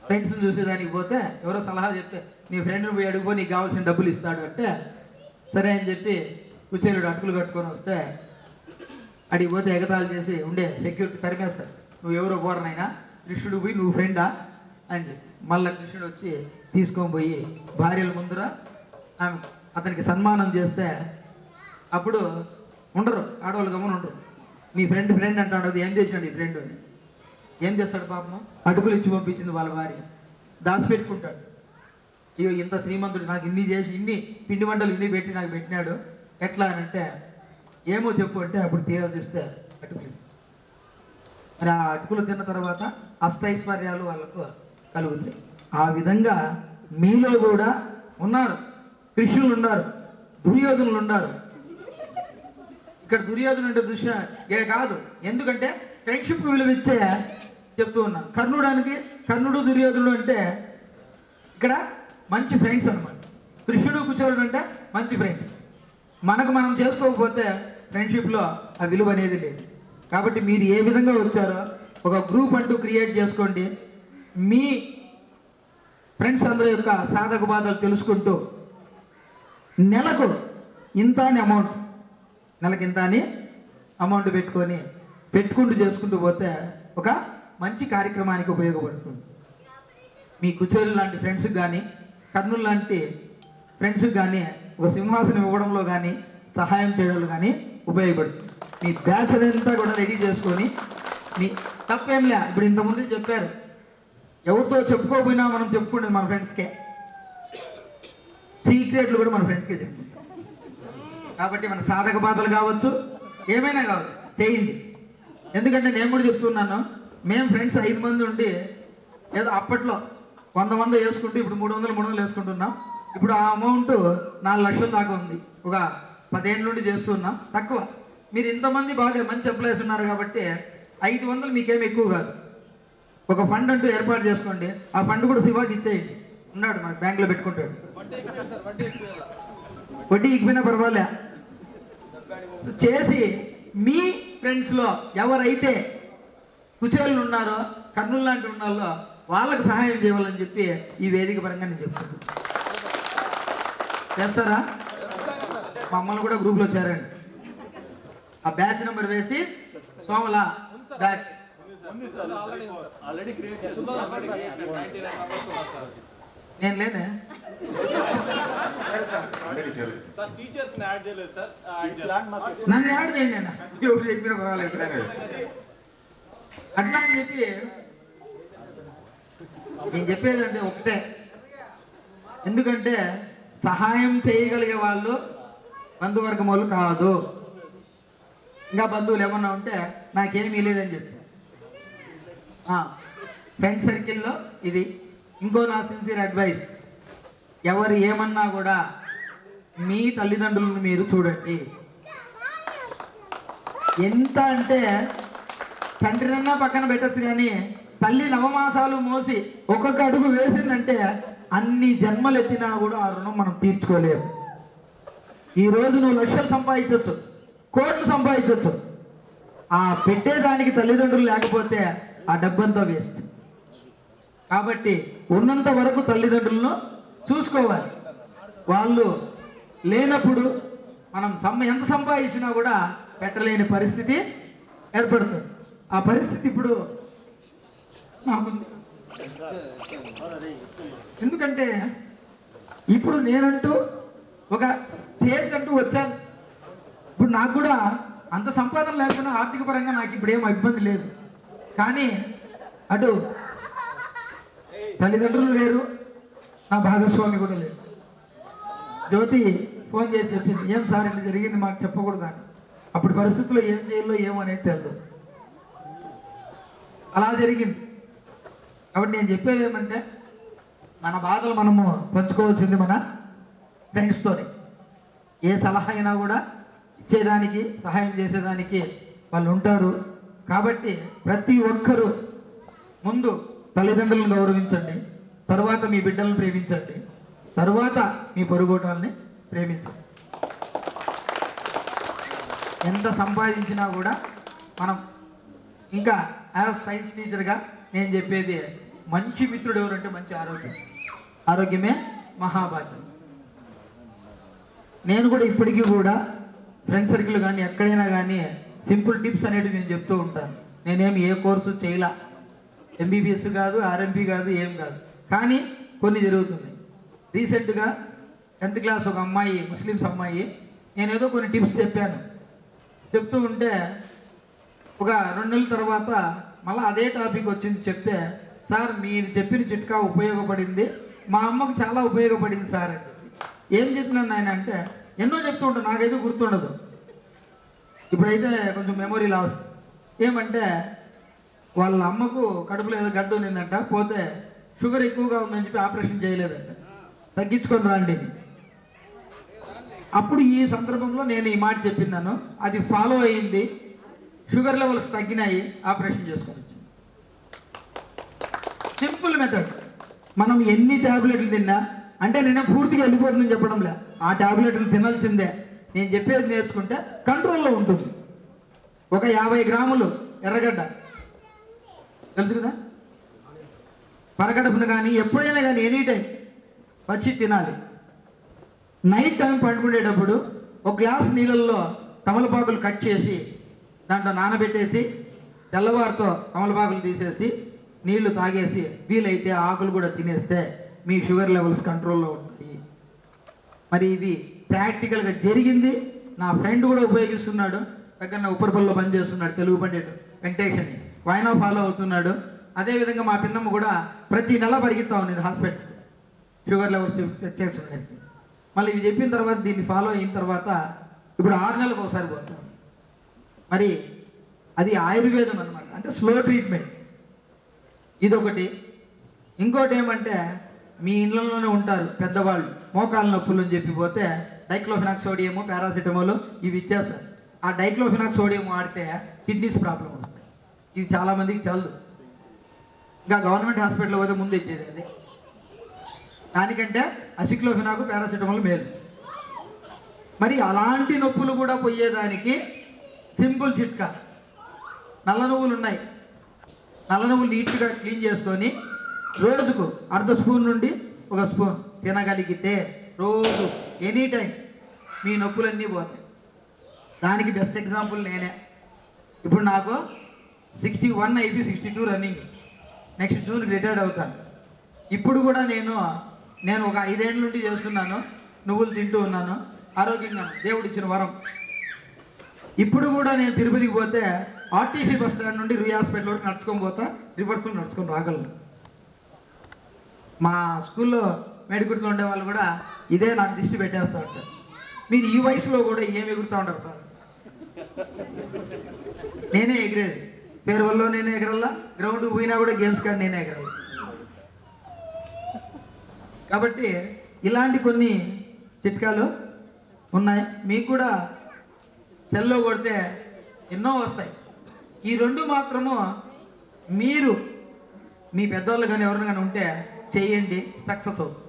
ఫ్రెండ్స్ని చూసేదానికి పోతే ఎవరో సలహా చెప్తే నీ ఫ్రెండ్ని పోయి అడుగుపో, నీకు కావాల్సిన డబ్బులు ఇస్తాడు అంటే సరే అని చెప్పి కుచేలుడు అటుకులు కట్టుకొని వస్తే అడిగి పోతే ఎగతాళి చేసి ఉండే సెక్యూరిటీ తరిమేస్తాడు, నువ్వు ఎవరో పోరనైనా, కృష్ణుడు పోయి నువ్వు ఫ్రెండా అని చెప్పి మళ్ళీ కృష్ణుడు వచ్చి తీసుకొని పోయి భార్యల ముందర అతనికి సన్మానం చేస్తే అప్పుడు ఉండరు, ఆడవాళ్ళు గమని ఉండరు. నీ ఫ్రెండ్ అంటాడు, అది ఏం చేసినాడు ఈ ఫ్రెండ్ అని. ఏం చేస్తాడు పాపం? అటుకులు ఇచ్చి పంపించింది వాళ్ళ భార్య, దాచిపెట్టుకుంటాడు. అయ్యో ఇంత శ్రీమంతుడు నాకు ఇన్ని చేసి ఇన్ని పిండి వంటలు ఇన్ని పెట్టి నాకు పెట్టినాడు, ఎట్లా అని అంటే ఏమో చెప్పు అంటే అప్పుడు తీరా చూస్తే అటుకులు ఇస్తాడు. మరి ఆ అటుకులు తిన్న తర్వాత అష్టైశ్వర్యాలు వాళ్ళకు కలుగుతాయి. ఆ విధంగా మీలో కూడా ఉన్నారు, కృష్ణులు ఉన్నారు, దుర్యోధనులు ఉన్నారు. ఇక్కడ దుర్యోధను అంటే ఏ కాదు, ఎందుకంటే ఫ్రెండ్షిప్ విలువిచ్చే చెప్తూ ఉన్నాను. కర్ణుడు దుర్యోధనుడు అంటే ఇక్కడ మంచి ఫ్రెండ్స్ అనమాట. కృష్ణుడు కుచేలుడు అంటే మంచి ఫ్రెండ్స్. మనం చేసుకోకపోతే ఫ్రెండ్షిప్లో ఆ విలువ అనేది లేదు. కాబట్టి మీరు ఏ విధంగా వచ్చారో ఒక గ్రూప్ అంటూ క్రియేట్ చేసుకోండి. మీ ఫ్రెండ్స్ అందరి యొక్క సాధక బాధలు తెలుసుకుంటూ నెలకు ఇంత అని అమౌంట్ పెట్టుకుంటూ చేసుకుంటూ పోతే ఒక మంచి కార్యక్రమానికి ఉపయోగపడుతుంది. మీ కుచేలు లాంటి ఫ్రెండ్స్కి కానీ, కర్నూలు లాంటి ఫ్రెండ్స్కి కానీ ఒక సింహాసనం ఇవ్వడంలో కానీ, సహాయం చేయడంలో కానీ ఉపయోగపడుతుంది. మీ బ్యాచ్ అంతా కూడా రెడీ చేసుకొని, మీ తప్పేంలే. ఇప్పుడు ఇంతకుముందు చెప్పారు, ఎవరితో చెప్పుకోకపోయినా మనం చెప్పుకుంటే మన ఫ్రెండ్స్కే, సీక్రెట్లు కూడా మన ఫ్రెండ్స్కే చెప్పుకుంటాం. కాబట్టి మన సాధక బాధలు కావచ్చు, ఏమైనా కావచ్చు, చేయండి. ఎందుకంటే నేను కూడా చెప్తున్నాను, మేము ఫ్రెండ్స్ 5 మంది ఉండి ఏదో అప్పట్లో 100 మంది వేసుకుంటూ ఇప్పుడు 300 వేసుకుంటున్నాం. ఇప్పుడు ఆ అమౌంట్ 4 లక్షల దాకా ఉంది. ఒక 10 ఏళ్ళ నుండి చేస్తున్నాం. తక్కువ. మీరు ఇంతమంది బాగా మంచి ఎంప్లాయీస్ ఉన్నారు కాబట్టి 500 మీకేం ఎక్కువ కాదు. ఒక ఫండ్ అంటూ ఏర్పాటు చేసుకోండి. ఆ ఫండ్ కూడా శివాకి ఇచ్చేయండి, ఉన్నాడు మన బ్యాంకులో పెట్టుకుంటాడు. వడ్డీ ఇకపోయినా పర్వాలే చేసి మీ ఫ్రెండ్స్లో ఎవరైతే కుచేలు ఉన్నారో, కర్నూలు లాంటి ఉన్నారో వాళ్ళకి సహాయం చేయాలని చెప్పి ఈ వేదిక పరంగా నేను చెప్తున్నాను. చేస్తారా? మమ్మల్ని కూడా గ్రూప్లో చేరండి. ఆ బ్యాచ్ నెంబర్ వేసి సోమల బ్యాచ్ నేను లేనే నన్ను యాడ్ చేయండి. నేను ఎవరు చెప్పినా పర్వాలేదు అట్లా అని చెప్పి నేను చెప్పేది అంటే ఒకటే, ఎందుకంటే సహాయం చేయగలిగే వాళ్ళు బంధువర్గం వాళ్ళు కాదు. ఇంకా బంధువులు ఏమన్నా ఉంటే నాకేమీ లేదని చెప్పి ఫ్రెండ్ సర్కిల్లో ఇది. ఇంకో నా సిన్సియర్ అడ్వైస్, ఎవరు ఏమన్నా కూడా మీ తల్లిదండ్రులను మీరు చూడండి. ఎంత అంటే తండ్రినన్నా పక్కన పెట్టచ్చు, కానీ తల్లి నవమాసాలు మోసి ఒక్కొక్క అడుగు వేసిందంటే అన్ని జన్మలు ఎత్తినా కూడా ఆ రుణం మనం తీర్చుకోలేము. ఈరోజు నువ్వు లక్షలు సంపాదించవచ్చు, కోట్లు సంపాదించవచ్చు, ఆ పెట్టేదానికి తల్లిదండ్రులు లేకపోతే ఆ డబ్బంతా వేస్ట్. కాబట్టి ఉన్నంత వరకు తల్లిదండ్రులను చూసుకోవాలి. వాళ్ళు లేనప్పుడు మనం ఎంత సంపాదించినా కూడా పెట్టలేని పరిస్థితి ఏర్పడుతుంది. ఆ పరిస్థితి ఇప్పుడు నాకుంది. ఎందుకంటే ఇప్పుడు నేనంటూ ఒక స్టేజ్ అంటూ వచ్చాను. ఇప్పుడు నాకు కూడా అంత సంపాదన లేకుండా ఆర్థిక పరంగా నాకు ఇప్పుడు ఏం ఇబ్బంది లేదు. కానీ అటు తల్లిదండ్రులు లేరు, నా భాగస్వామి కూడా లేదు. జ్యోతి ఫోన్ చేసి చెప్పింది, ఏం సార్ ఇట్లా జరిగింది మాకు చెప్పకూడదని. అప్పుడు పరిస్థితుల్లో ఏం చేయాలో ఏమో అనేది తెలియదు, అలా జరిగింది. కాబట్టి నేను చెప్పేది ఏమంటే మన బాధలు మనము పంచుకోవాల్సింది మన ఫ్రెండ్స్తోనే. ఏ సలహా అయినా కూడా ఇచ్చేదానికి, సహాయం చేసేదానికి వాళ్ళు ఉంటారు. కాబట్టి ప్రతి ఒక్కరూ ముందు తల్లిదండ్రులను గౌరవించండి, తరువాత మీ బిడ్డలను ప్రేమించండి, తరువాత మీ పొరుగోటాలని ప్రేమించండి. ఎంత సంపాదించినా కూడా మనం ఇంకా యాజ్ సైన్స్ టీచర్గా నేను చెప్పేది, మంచి మిత్రుడు ఎవరంటే మంచి ఆరోగ్యం. ఆరోగ్యమే మహాభాగ్యం. నేను కూడా ఇప్పటికీ కూడా ఫ్రెండ్ సర్కిల్ కానీ ఎక్కడైనా కానీ సింపుల్ టిప్స్ అనేవి నేను చెప్తూ ఉంటాను. నేనేమి ఏ కోర్సు చేయలా, ఎంబీబీఎస్ కాదు, ఆర్ఎంపీ కాదు, ఏం కాదు, కానీ కొన్ని జరుగుతుంది. రీసెంట్గా 10th క్లాస్ ఒక అమ్మాయి, ముస్లిమ్స్ అమ్మాయి, నేను ఏదో కొన్ని టిప్స్ చెప్పాను. చెప్తూ ఉంటే ఒక 2 నెలల తర్వాత మళ్ళీ అదే టాపిక్ వచ్చింది. చెప్తే, సార్ మీరు చెప్పిన చిట్కా ఉపయోగపడింది, మా అమ్మకు చాలా ఉపయోగపడింది సార్ అని. ఏం చెప్పినాను ఆయన అంటే, ఎన్నో చెప్తూ ఉంటాను, నాకైతే గుర్తుండదు. ఇప్పుడైతే కొంచెం మెమొరీ లాస్. ఏమంటే వాళ్ళ అమ్మకు కడుపులో ఏదో గడ్డు ఉన్నిందంట, పోతే షుగర్ ఎక్కువగా ఉందని చెప్పి ఆపరేషన్ చేయలేదంట, తగ్గించుకొని రండి. అప్పుడు ఈ సందర్భంలో నేను ఈ మాట చెప్పినాను, అది ఫాలో అయ్యింది, షుగర్ లెవెల్స్ తగ్గినాయి, ఆపరేషన్ చేసుకోవచ్చు. Simple method. మనం ఎన్ని ట్యాబ్లెట్లు తిన్నా, అంటే నేను పూర్తిగా వెళ్ళిపోతుందని చెప్పడంలే, ఆ ట్యాబ్లెట్లు తినాల్సిందే. నేను చెప్పేది నేర్చుకుంటే కంట్రోల్లో ఉంటుంది. ఒక 50 గ్రాములు ఎర్రగడ్డ తెలుసు కదా, పరగడుపున కానీ ఎప్పుడైనా కానీ ఎనీ టైం పచ్చి తినాలి. నైట్ టైం పండుకునేటప్పుడు ఒక గ్లాస్ నీళ్ళల్లో తమలపాకులు కట్ చేసి దాంట్లో నానబెట్టేసి తెల్లవారితో తమలపాకులు తీసేసి నీళ్లు తాగేసి వీలైతే ఆకులు కూడా తినేస్తే మీ షుగర్ లెవెల్స్ కంట్రోల్లో ఉంటాయి. మరి ఇది ప్రాక్టికల్గా జరిగింది. నా ఫ్రెండ్ కూడా ఉపయోగిస్తున్నాడు, దగ్గర ఉప్పరపల్లిలో పనిచేస్తున్నాడు, తెలుగు పండితుడు వెంకటేష్ అని, ఆయన ఫాలో అవుతున్నాడు. అదేవిధంగా మా పిన్నమ్మ కూడా ప్రతి నెల పరిగెత్తా ఉన్నది హాస్పిటల్, షుగర్ లెవెల్స్ చెక్ చేస్తున్నాడు. మళ్ళీ ఇవి చెప్పిన తర్వాత దీన్ని ఫాలో అయిన తర్వాత ఇప్పుడు 6 నెలలకు ఒకసారి పోతాం. మరి అది ఆయుర్వేదం అన్నమాట, అంటే స్లో ట్రీట్మెంట్. ఇదొకటి. ఇంకోటి ఏమంటే, మీ ఇళ్ళలోనే ఉంటారు పెద్దవాళ్ళు, మోకాళ్ళ నొప్పులు అని చెప్పి పోతే డైక్లోఫినాక్ సోడియము, పారాసిటమాల్ ఇవి ఇచ్చేస్తారు. ఆ డైక్లోఫినాక్ సోడియం వాడితే కిడ్నీస్ ప్రాబ్లం వస్తాయి. ఇది చాలామందికి తెలదు. ఇంకా గవర్నమెంట్ హాస్పిటల్లో పోతే ముందు ఇచ్చేది అది. దానికంటే అసిక్లోఫినాకు, పారాసిటమాల్ మేలు. మరి అలాంటి నొప్పులు కూడా పోయేదానికి సింపుల్ చిట్కా. నల్ల నువ్వులు ఉన్నాయి, నల్ల నువ్వులు నీట్గా క్లీన్ చేసుకొని రోజుకు 1/2 స్పూన్ నుండి 1 స్పూన్ తినగలిగితే రోజు ఎనీ టైం మీ నొప్పులన్నీ పోతాయి. దానికి బెస్ట్ ఎగ్జాంపుల్ నేనే. ఇప్పుడు నాకు 61 అయిపోయి 62 రన్నింగ్. నెక్స్ట్ జూన్ రిటైర్డ్ అవుతాను. ఇప్పుడు కూడా నేను ఒక 5 ఏళ్ళ నుండి చేస్తున్నాను, నువ్వులు తింటూ ఉన్నాను, ఆరోగ్యంగా దేవుడు ఇచ్చిన వరం. ఇప్పుడు కూడా నేను తిరుపతికి పోతే ఆర్టీసీ బస్ స్టాండ్ నుండి రూయ్ హాస్పిటల్ వరకు నడుచుకొని పోతా, రివర్స్లో నడుచుకొని రాగలను. మా స్కూల్లో మేడిగుడిలో ఉండే వాళ్ళు కూడా ఇదే నాకు దిష్టి పెట్టేస్తా ఉంటారు, మీరు ఈ వయసులో కూడా ఏం ఎగురుతూ ఉంటారు సార్. నేనే ఎగిరేది, ఫేర్వెల్లో నేనే ఎగరల్లా, గ్రౌండ్కి పోయినా కూడా గేమ్స్ కానీ నేనే ఎగరాలి. కాబట్టి ఇలాంటి కొన్ని చిట్కాలు ఉన్నాయి. మీకు కూడా సెల్లో కొడితే ఎన్నో వస్తాయి. ఈ రెండు మాత్రము మీరు మీ పెద్దవాళ్ళు కానీ ఎవరైనా కానీ ఉంటే చేయండి, సక్సెస్ అవుతుంది.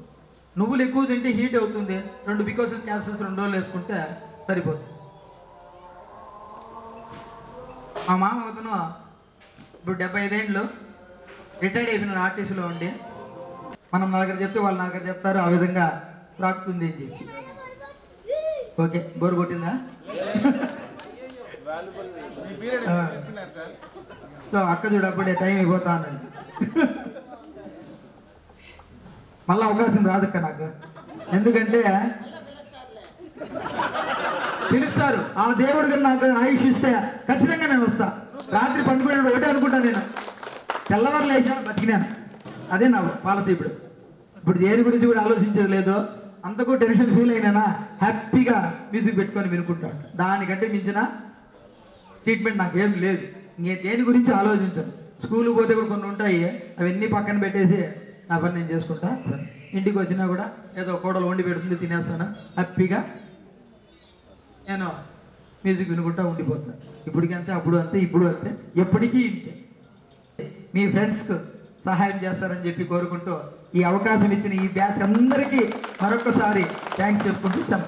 నువ్వులు ఎక్కువ తింటే హీట్ అవుతుంది. 2 బికోసిన్ క్యాప్సూల్స్ 2 రోజులు వేసుకుంటే సరిపోతుంది. మా మామ అతను ఇప్పుడు 75 ఏళ్ళు రిటైర్డ్ అయిపోయిన ఆర్టీసీలో ఉండి మనం నా దగ్గర చెప్తే వాళ్ళు నా దగ్గర చెప్తారు, ఆ విధంగా రాకుతుంది అని చెప్పి. ఓకే, బోరు కొట్టిందా? సో అక్క చూడప్పుడే టైం అయిపోతా అన్నది. మళ్ళీ అవకాశం రాదక్క నాకు, ఎందుకంటే పిలుస్తారు. ఆ దేవుడు గారు నాకు ఆయుష్ ఇస్తే ఖచ్చితంగా నేను వస్తా. రాత్రి పండుకునేప్పుడు ఒకటే అనుకుంటాను, నేను తెల్లవారు లేచాను బతికినాను. అదే నా పాలసీ. ఇప్పుడు దేని గురించి కూడా ఆలోచించేది లేదు. అంతకు టెన్షన్ ఫీల్ అయినా హ్యాపీగా మ్యూజిక్ పెట్టుకొని వినుకుంటాను. దానికంటే మించిన ట్రీట్మెంట్ నాకేం లేదు. నేను దేని గురించి ఆలోచించను. స్కూల్కి పోతే కూడా కొన్ని ఉంటాయి, అవన్నీ పక్కన పెట్టేసి నా పని నేను చేసుకుంటా. ఇంటికి వచ్చినా కూడా ఏదో కోడలు వండి పెడుతుంది, తినేస్తాను హ్యాపీగా. నేను మ్యూజిక్ వినుకుంటా ఉండిపోతాను. ఇప్పటికి అంతే, అప్పుడు అంతే, ఇప్పుడు అంతే, ఎప్పటికీ ఇంతే. మీ ఫ్రెండ్స్కు సహాయం చేస్తారని చెప్పి కోరుకుంటూ ఈ అవకాశం ఇచ్చిన ఈ బ్యాచ్ అందరికీ మరొకసారి థ్యాంక్స్ చెప్పుకుంటూ ఇస్తాం.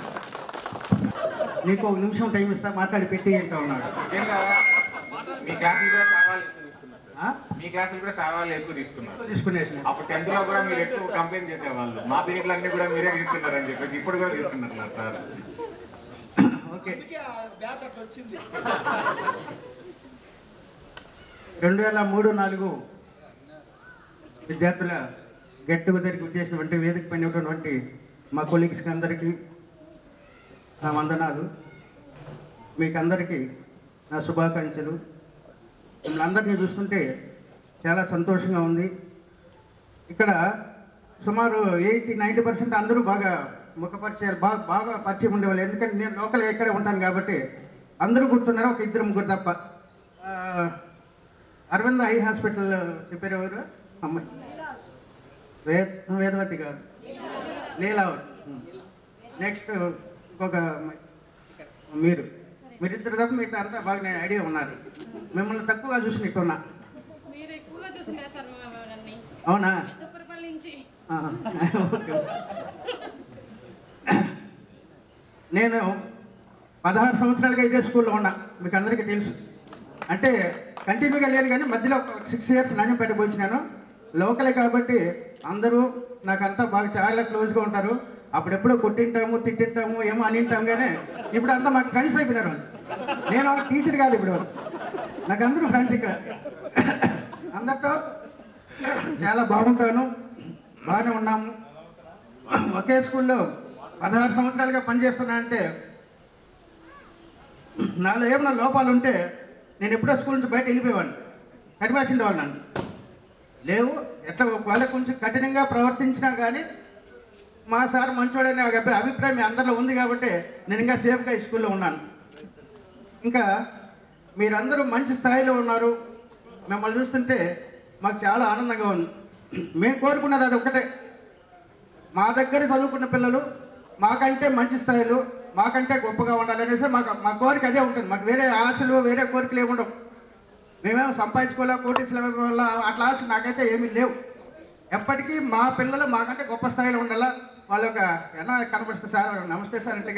నీకు 1 నిమిషం టైం ఇస్తా, మాట్లాడి పెట్టి అంటా ఉన్నాడు. ముఖ్యంగా మీ క్లాసులు కూడా సవాళ్ళు ఎక్కువ తీసుకున్నారు. మీ క్లాసులు కూడా సవాళ్ళు ఎక్కువ తీసుకున్నారు. తీసుకునేసి అప్పుడు 10th లో కూడా మీరు ఎక్కువ కంప్లైంట్ చేసేవాళ్ళు, మా పీరియడ్లు అన్ని కూడా మీరే తీసుకున్నారని చెప్పి. ఇప్పుడు కూడా తీసుకున్నారు సార్. ఓకే. 2003-04 విద్యార్థుల గెట్ టుగెదర్కి వచ్చేసినటువంటి వేదిక పైన ఉన్నటువంటి మా కొలీగ్స్కి అందరికీ నా వందనాలు. మీకు అందరికీ నా శుభాకాంక్షలు. మిమ్మల్ని అందరినీ చూస్తుంటే చాలా సంతోషంగా ఉంది. ఇక్కడ సుమారు 80-90% అందరూ బాగా ముఖపరిచయాలు బాగా పరిచయం ఉండేవాళ్ళు. ఎందుకంటే నేను లోకల్గా ఇక్కడే ఉంటాను కాబట్టి అందరూ గుర్తున్నారు, ఒక 2-3 తప్ప. అరవింద్ ఐ హాస్పిటల్ చెప్పారు ఎవరు? అమ్మాయి వేదవతి కాదు, లీలావతి. నెక్స్ట్ ఇంకొక మీరిద్దరు తప్ప మిగతా అంతా బాగా ఐడియా ఉన్నారు. మిమ్మల్ని తక్కువగా చూసినట్టున్నా. అవునా? ఓకే. నేను 16 సంవత్సరాలుగా ఇదే స్కూల్లో ఉన్నా, మీకు అందరికీ తెలుసు. అంటే కంటిన్యూగా లేదు కానీ మధ్యలో ఒక 6 ఇయర్స్ నంజంపేట వచ్చినాను. లోకలే కాబట్టి అందరూ నాకంతా బాగా చాలా క్లోజ్గా ఉంటారు. అప్పుడెప్పుడో కొట్టింటాము, తిట్టింటాము, ఏమో అనింటాము. కానీ ఇప్పుడు అంతా మాకు ఫ్రెండ్స్ అయిపోయినారు. నేను వాళ్ళ టీచర్ కాదు, ఇప్పుడు నాకు అందరూ ఫ్రెండ్స్. ఇక్కడ అందరితో చాలా బాగుంటాను, బాగానే ఉన్నాము. ఒకే స్కూల్లో 16 సంవత్సరాలుగా పనిచేస్తున్నా అంటే నాలో ఏమైనా లోపాలు ఉంటే నేను ఎప్పుడో స్కూల్ నుంచి బయట వెళ్ళిపోయేవాడిని, కరిమేసిండేవాళ్ళు నన్ను. లేవు, ఎట్లా వాళ్ళకి కొంచెం కఠినంగా ప్రవర్తించినా కానీ మా సార్ మంచోడనే అభిప్రాయం మీ అందరిలో ఉంది కాబట్టి నేను ఇంకా సేఫ్గా ఈ స్కూల్లో ఉన్నాను. ఇంకా మీరందరూ మంచి స్థాయిలో ఉన్నారు. మిమ్మల్ని చూస్తుంటే మాకు చాలా ఆనందంగా ఉంది. మేము కోరుకున్నది అది ఒకటే, మా దగ్గర చదువుకున్న పిల్లలు మాకంటే మంచి స్థాయిలో, మాకంటే గొప్పగా ఉండాలనేసి మా కోరిక అదే ఉంటుంది. మాకు వేరే ఆశలు, వేరే కోరికలు ఏమి ఉండవు. మేమేమో సంపాదించుకోలే, కోటీసుల వల్ల అట్లా ఆశలు నాకైతే ఏమీ లేవు. ఎప్పటికీ మా పిల్లలు మాకంటే గొప్ప స్థాయిలో ఉండాలా. వాళ్ళ యొక్క ఎన్నో కనపడిస్తే సార్ నమస్తే సార్ అంటే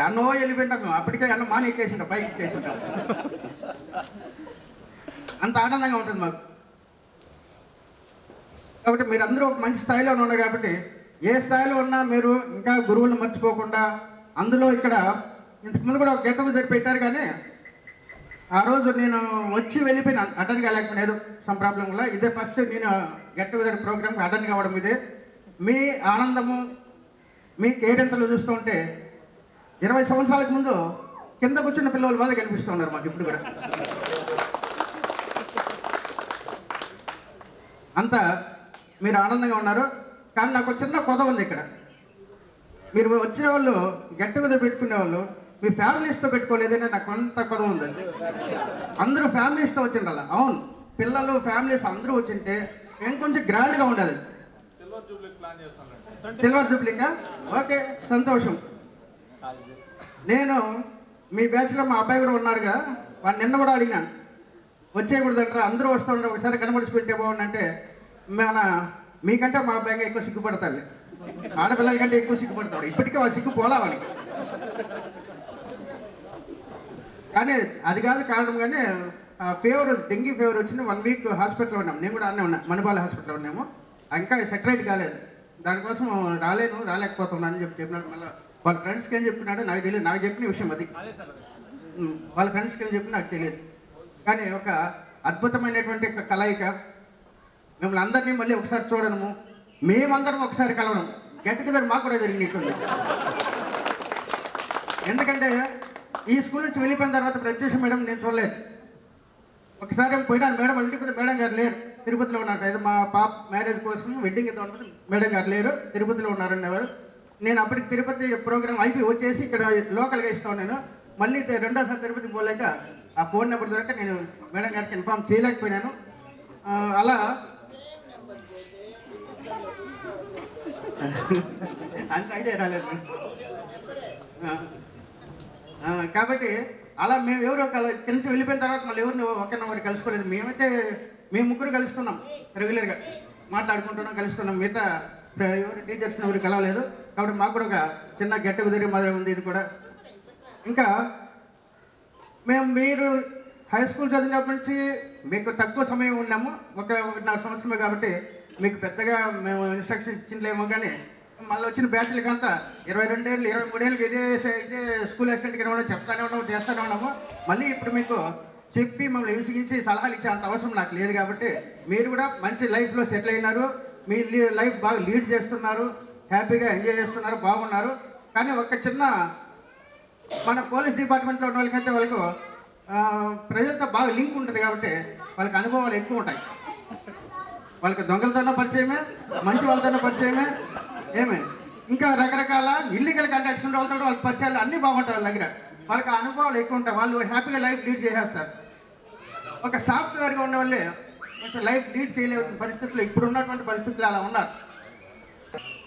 ఎన్నో వెళ్ళిపోయింటాం మేము. అప్పటికే ఎన్నో మాని ఎక్కేసింటాం, పైకి ఎక్కేసింటాం. అంత ఆనందంగా ఉంటుంది మాకు. కాబట్టి మీరు అందరూ ఒక మంచి స్థాయిలో ఉన్నారు కాబట్టి ఏ స్థాయిలో ఉన్నా మీరు ఇంకా గురువులను మర్చిపోకుండా, అందులో ఇక్కడ ఇంతకుముందు కూడా ఒక గెట్ టుగెదర్ పెట్టారు. కానీ ఆ రోజు నేను వచ్చి వెళ్ళిపోయినా, అటెండ్ కాలేకపోయినా, ఏదో సమ్ ప్రాబ్లం వల్ల. ఇదే ఫస్ట్ నేను గెట్ టుగెదర్ ప్రోగ్రామ్కి అటెండ్ కావడం. ఇదే మీ ఆనందము, మీ కేరింతలు చూస్తూ ఉంటే 20 సంవత్సరాలకు ముందు కింద కూర్చున్న పిల్లల వాళ్ళు కనిపిస్తూ ఉన్నారు మాకు ఇప్పుడు కూడా. అంతా మీరు ఆనందంగా ఉన్నారు. కానీ నాకు చిన్న కొద ఉంది ఇక్కడ. మీరు వచ్చేవాళ్ళు గెట్ టుగెదర్ పెట్టుకునేవాళ్ళు మీ ఫ్యామిలీస్తో పెట్టుకోలేదనే నాకు అంత కొద ఉంది. అందరూ ఫ్యామిలీస్తో వచ్చిండాల. అవును, పిల్లలు ఫ్యామిలీస్ అందరూ వచ్చింటే ఇంకొంచెం గ్రాండ్గా ఉండదు. సిల్వర్ జూబ్లీకా? ఓకే, సంతోషం. నేను మీ బ్యాచ్లో మా అబ్బాయి కూడా ఉన్నాడుగా, వాడు నిన్న కూడా అడిగినాను వచ్చేయకూడదంటారా, అందరూ వస్తూ ఉంటారు, ఒకసారి కనబడిచి పెట్టే బాగుందంటే మీకంటే మా అబ్బాయిగా ఎక్కువ సిగ్గుపడతాడు, ఆడపిల్లల కంటే ఎక్కువ సిగ్గుపడతాడు. ఇప్పటికే వాడు సిగ్గు పోలా వానికి. కానీ అది కాదు కారణం. కానీ ఫీవర్, డెంగీ ఫీవర్ వచ్చింది. 1 వీక్ హాస్పిటల్లో ఉన్నాం. నేను కూడా అన్నీ ఉన్నా, మణిపాల హాస్పిటల్లో ఉన్నాము. ఇంకా సెటరైట్ కాలేదు, దానికోసం రాలేకపోతున్నానని చెప్పినాడు. మళ్ళీ వాళ్ళ ఫ్రెండ్స్కి ఏం చెప్పినాడో నాకు తెలియదు, నాకు చెప్పిన విషయం అది. వాళ్ళ ఫ్రెండ్స్కి ఏం చెప్పి నాకు తెలియదు. కానీ ఒక అద్భుతమైనటువంటి కలయిక, మిమ్మల్ని అందరినీ మళ్ళీ ఒకసారి చూడడము, మేమందరం ఒకసారి కలవడం, గెట్ టుగెదర్ మాకు కూడా జరిగినట్టుంది. ఎందుకంటే ఈ స్కూల్ నుంచి వెళ్ళిపోయిన తర్వాత ప్రత్యూష మేడం నేను చూడలేదు. ఒకసారి పోయినాను, మేడం ఇంటికి పోతే మేడం గారు లేరు, తిరుపతిలో ఉన్నారు. అయితే మా పాప మ్యారేజ్ కోసం వెడ్డింగ్ ఇద్దాం అనుకుంటే మేడం గారు లేరు, తిరుపతిలో ఉన్నారనేవారు. నేను అప్పటికి తిరుపతి ప్రోగ్రామ్ అయిపోయి వచ్చేసి ఇక్కడ లోకల్గా ఇస్తాను. నేను మళ్ళీ రెండోసారి తిరుపతికి పోలేక ఆ ఫోన్ నెంబర్ దొరక నేను మేడం గారికి ఇన్ఫామ్ చేయలేకపోయినాను. అలా అంత ఐడియా రాలేదు. కాబట్టి అలా మేము ఎవరో కలిసి వెళ్ళిపోయిన తర్వాత మళ్ళీ ఎవరిని ఒకరినొకరు కలుసుకోలేదు. మేము ముగ్గురు కలుస్తున్నాం, రెగ్యులర్గా మాట్లాడుకుంటున్నాం, కలుస్తున్నాం. మిగతా ఎవరు టీచర్స్ని ఎవరు కలవలేదు. కాబట్టి మాకు కూడా ఒక చిన్న గెట్ టుగెదర్ మాదిరి ఉంది ఇది కూడా. ఇంకా మీరు హై స్కూల్ చదివినప్పటి నుంచి మీకు తక్కువ సమయం ఉన్నాము, 1.5 సంవత్సరమే. కాబట్టి మీకు పెద్దగా మేము ఇన్స్ట్రక్షన్స్ ఇచ్చిందేమో. కానీ మళ్ళీ వచ్చిన బ్యాచ్లకంతా 22 ఏళ్ళు 23 ఏళ్ళకి ఇదే స్కూల్ అసిస్టెంట్గా ఉన్నాము, చెప్తానే ఉన్నాము, చేస్తూనే ఉన్నాము. మళ్ళీ ఇప్పుడు మీకు చెప్పి మమ్మల్ని విసిగించి సలహాలు ఇచ్చే అంత అవసరం నాకు లేదు. కాబట్టి మీరు కూడా మంచి లైఫ్లో సెటిల్ అయినారు, మీ లైఫ్ బాగా లీడ్ చేస్తున్నారు, హ్యాపీగా ఎంజాయ్ చేస్తున్నారు, బాగున్నారు. కానీ ఒక చిన్న మన పోలీస్ డిపార్ట్మెంట్లో ఉన్న వాళ్ళకైతే వాళ్ళకు ప్రజలతో బాగా లింక్ ఉంటుంది. కాబట్టి వాళ్ళకి అనుభవాలు ఎక్కువ ఉంటాయి. వాళ్ళకి దొంగలతోనో పరిచయమే, మంచి వాళ్ళతోనో పరిచయమే, ఇంకా రకరకాల ఇల్లీగల్ కాంటాక్ట్స్ ఉండే వాళ్ళతో వాళ్ళ పరిచయాలు అన్నీ బాగుంటాయి. వాళ్ళ దగ్గర వాళ్ళకి అనుభవాలు ఎక్కువ ఉంటాయి. వాళ్ళు హ్యాపీగా లైఫ్ లీడ్ చేసేస్తారు. ఒక సాఫ్ట్వేర్గా ఉన్న వాళ్ళే కొంచెం లైఫ్ లీడ్ చేయలేని పరిస్థితులు, ఇప్పుడు ఉన్నటువంటి పరిస్థితులు అలా ఉన్నారు.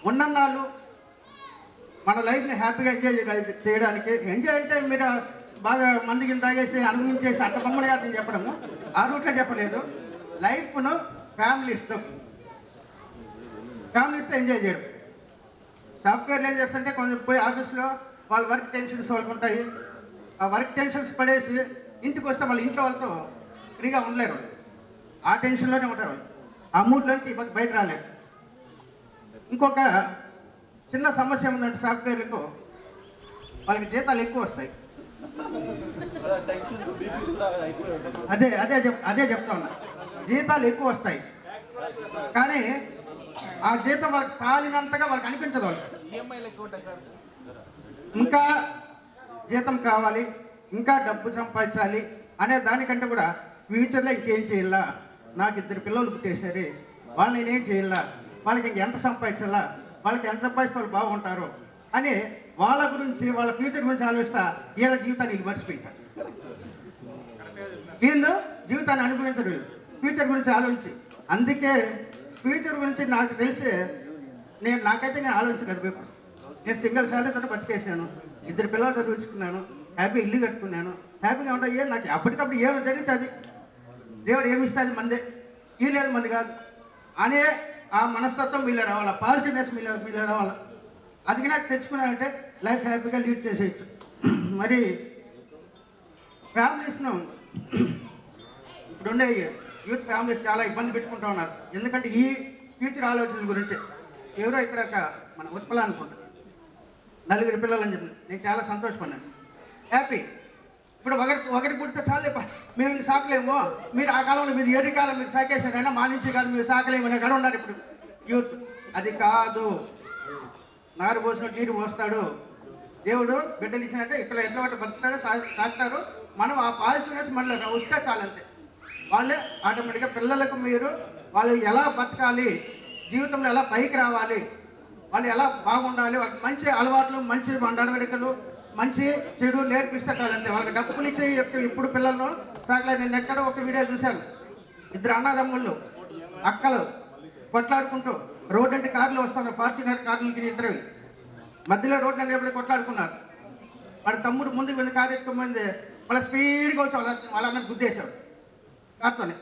ఉన్నన్నాళ్ళు మన లైఫ్ని హ్యాపీగా ఎంజాయ్ చేయడానికి, ఎంజాయ్ అంటే మీరు బాగా మందికి తాగేసి అనుభవించేసి అట్లా బొమ్మడిగా చెప్పడము, ఆ రూట్లో చెప్పలేదు. లైఫ్ను ఫ్యామిలీస్తో ఎంజాయ్ చేయడం. సాఫ్ట్వేర్లు ఏం చేస్తుంటే కొంచెం పోయి ఆఫీస్లో వాళ్ళ వర్క్ టెన్షన్స్ వాళ్ళకు ఉంటాయి. ఆ వర్క్ టెన్షన్స్ పడేసి ఇంటికి వస్తే వాళ్ళ ఇంట్లో వాళ్ళతో ఫ్రీగా ఉండలేరు, ఆ టెన్షన్లోనే ఉంటారు. ఆ మూడ్లోంచి బయట రాలేరు. ఇంకొక చిన్న సమస్య ఉందంటే సాఫ్ట్వేర్లకు వాళ్ళకి జీతాలు ఎక్కువ వస్తాయి. అదే చెప్తా ఉన్నా, జీతాలు ఎక్కువ వస్తాయి. కానీ ఆ జీతం వాళ్ళకి చాలినంతగా వాళ్ళకి అనిపించదు. వాళ్ళకి ఇంకా జీతం కావాలి, ఇంకా డబ్బు సంపాదించాలి అనే దానికంటే కూడా ఫ్యూచర్లో ఇంకేం చేయాలా, నాకు 2 పిల్లలు పుట్టేసారు, వాళ్ళు నేనేం చేయాలా, వాళ్ళకి ఇంకెంత సంపాదించాలా, వాళ్ళకి ఎంత సంపాదిస్తే వాళ్ళు బాగుంటారు అని వాళ్ళ గురించి, వాళ్ళ ఫ్యూచర్ గురించి ఆలోచిస్తా వీళ్ళ జీవితాన్ని వీళ్ళు మర్చిపోయింటారు. వీళ్ళు జీవితాన్ని అనుభవించరు, వీళ్ళు ఫ్యూచర్ గురించి ఆలోచించి. అందుకే ఫ్యూచర్ గురించి నాకు తెలిసి నాకైతే నేను ఆలోచించలేదు. నేను సింగిల్ శాలరీతో బతికేసాను, 2 పిల్లలు చదివించుకున్నాను, హ్యాపీ ఇల్లు కట్టుకున్నాను, హ్యాపీగా ఉంటాయి. నాకు అప్పటికప్పుడు ఏమి జరిగితే అది దేవుడు ఏమి ఇస్తే అది మందే, ఈ లేదు మంది కాదు అనే ఆ మనస్తత్వం మీలో రావాలి, పాజిటివ్నెస్ మీలో రావాలి. అది నాకు తెచ్చుకున్నానంటే లైఫ్ హ్యాపీగా లీడ్ చేసేయచ్చు. మరి ఫ్యామిలీస్ను ఇప్పుడుండే యూత్ ఫ్యామిలీస్ చాలా ఇబ్బంది పెట్టుకుంటూ ఉన్నారు. ఎందుకంటే ఈ ఫ్యూచర్ ఆలోచనల గురించి ఎవరో ఇక్కడ మన ఉత్పల అనుకుంటారు 4 పిల్లలు అని చెప్పి నేను చాలా సంతోషపడినాను, హ్యాపీ. ఇప్పుడు ఒకరికి పుడితే చాలే, మేము ఇంక సాకలేము, మీరు ఆ కాలంలో మీరు ఏడు కాలం మీరు సాకేసారైనా మా నుంచి కాదు మీరు సాకలేము అనే కాడ ఉన్నారు ఇప్పుడు యూత్. అది కాదు, నారు పోసినట్టు నీరు పోస్తాడు దేవుడు. బిడ్డలు ఇచ్చినట్టే ఇక్కడ ఎట్లా వాటి బతుకుతారో సాగుతారు. మనం ఆ పాజిటివ్నెస్ మనలో వస్తే చాలంతే. వాళ్ళే ఆటోమేటిక్గా పిల్లలకు వాళ్ళు ఎలా బతకాలి, జీవితంలో ఎలా పైకి రావాలి, వాళ్ళు ఎలా బాగుండాలి, వాళ్ళకి మంచి అలవాట్లు, మంచి నడవడికలు, మంచి చెడు నేర్పిస్తే చాలంతే. వాళ్ళకి డబ్బులు ఇచ్చి ఇప్పుడు పిల్లలను సాగలేదు. నేను ఎక్కడో ఒక వీడియో చూశాను, 2 అన్నదమ్ముళ్ళు అక్కలు కొట్లాడుకుంటూ రోడ్ అంటే కార్లు వస్తున్నారు, ఫార్చునర్ కార్లకి 2 మధ్యలో రోడ్లు అనేప్పుడు కొట్లాడుకున్నారు. వాడి తమ్ముడు ముందుకు వెళ్ళి కారు ఎత్తుకోమంది వాళ్ళ స్పీడ్గా వచ్చి వాళ్ళన్న గుద్దేశాడు కారుతోనే.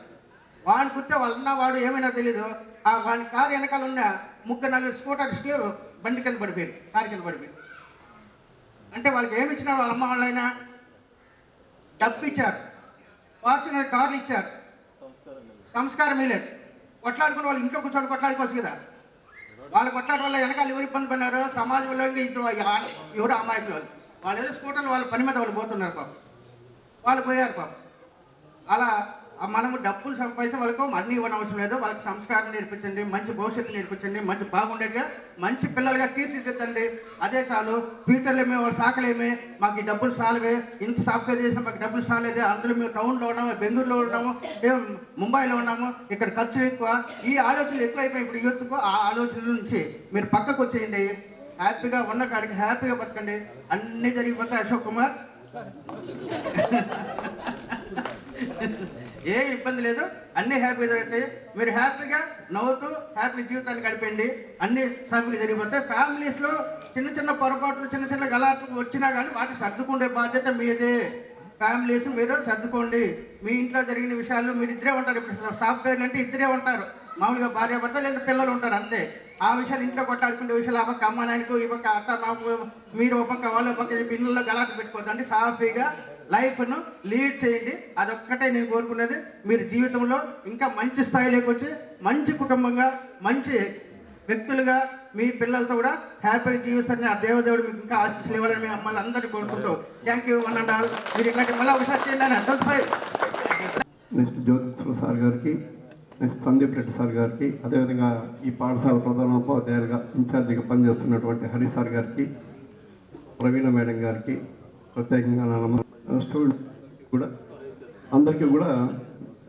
వాడిని గుర్తే వాళ్ళన్న వాడు ఏమైనా తెలీదు, ఆ వాడి కారు వెనకాల ఉన్న 3-4 స్కూటర్స్లు బండి కింద పడిపోయారు, కారు కింద పడిపోయారు. అంటే వాళ్ళకి ఏమి ఇచ్చినారు వాళ్ళ అమ్మ వాళ్ళైనా? డబ్బు ఇచ్చారు, ఫార్చునర్ కార్లు ఇచ్చారు, సంస్కారం లేదు. కొట్లాడుకుని వాళ్ళు ఇంట్లో కూర్చొని కొట్లాడుకోవచ్చు కదా. వాళ్ళు కొట్లాడడం వల్ల వెనకాల ఎవరు ఇబ్బంది పడినారు? సమాజంలో ఎవరు అమాయకులు వాళ్ళు ఏదో స్కూటర్లు వాళ్ళ పని మీద వాళ్ళు పోతున్నారు పాపం, వాళ్ళు పోయారు పాపం. అలా మనము డబ్బులు సంపాదించే వాళ్ళకు అన్నీ ఇవ్వని అవసరం లేదు. వాళ్ళకి సంస్కారం నేర్పించండి, మంచి భవిష్యత్తు నేర్పించండి, మంచి బాగుండేట్టుగా మంచి పిల్లలుగా తీర్చిదిద్దండి. అదే చాలు. ఫ్యూచర్లో మేము వాళ్ళు సాకలేమే, మాకు ఈ డబ్బులు సాలవే, ఇంత సాఫ్ట్వేర్ చేసినా మాకు డబ్బులు సాలేదే, అందులో మేము టౌన్లో ఉన్నాము, బెంగళూరులో ఉన్నాము, మేము ముంబైలో ఉన్నాము, ఇక్కడ ఖర్చులు ఎక్కువ, ఈ ఆలోచనలు ఎక్కువైపోయి ఇప్పుడు యూత్కు. ఆ ఆలోచనల నుంచి మీరు పక్కకు వచ్చేయండి, హ్యాపీగా ఉన్న కాడికి హ్యాపీగా బతకండి. అన్నీ జరిగిపోతాయి అశోక్ కుమార్, ఏ ఇబ్బంది లేదు, అన్నీ హ్యాపీగా జరుగుతాయి. మీరు హ్యాపీగా నవ్వుతూ హ్యాపీ జీవితాన్ని గడిపండి, అన్నీ హ్యాపీగా జరిగిపోతాయి. ఫ్యామిలీస్లో చిన్న చిన్న పొరపాట్లు, చిన్న చిన్న గలాట్లు వచ్చినా కానీ వాటిని సర్దుకుండే బాధ్యత మీదే. ఫ్యామిలీస్ మీరు సర్దుకోండి. మీ ఇంట్లో జరిగిన విషయాలు మీరు ఇద్దరే ఉంటారు. ఇప్పుడు సాఫ్ట్వేర్లు అంటే ఇద్దరే ఉంటారు, మామూలుగా భార్య భర్త లేదా పిల్లలు ఉంటారు అంతే. ఆ విషయాలు ఇంట్లో కొట్లాడుకునే విషయాలు ఆ పక్క అమ్మ నాయనకు, ఈ పక్క అత్త మాకు, మీరు ఒక పక్క వాళ్ళ పక్క పిల్లల్లో గలాట పెట్టుకోవద్దండి. సాఫీగా లైఫ్ను లీడ్ చేయండి. అదొక్కటే నేను కోరుకునేది. మీరు జీవితంలో ఇంకా మంచి స్థాయిలోకి వచ్చి మంచి కుటుంబంగా, మంచి వ్యక్తులుగా మీ పిల్లలతో కూడా హ్యాపీగా జీవిస్తారని ఆ దేవదేవుడు మీకు ఇంకా ఆశీస్సులు ఇవ్వాలని మీ అమ్మల్ని అందరినీ కోరుకుంటూ thank you one and all. మీరు ఇట్లాంటి మళ్ళీ ఒకసారి చేయండి అని అర్థం. నెక్స్ట్ జ్యోతిశ్వర సార్ గారికి, నెక్స్ట్ సందీప్ రెడ్డి సార్ గారికి, అదేవిధంగా ఈ పాఠశాల ప్రధానోపాధ్యాయులుగా ఇన్ఛార్జిగా పనిచేస్తున్నటువంటి హరి సార్ గారికి, ప్రవీణ మేడం గారికి, ప్రత్యేకంగా నా స్టూడెంట్స్ కూడా అందరికీ కూడా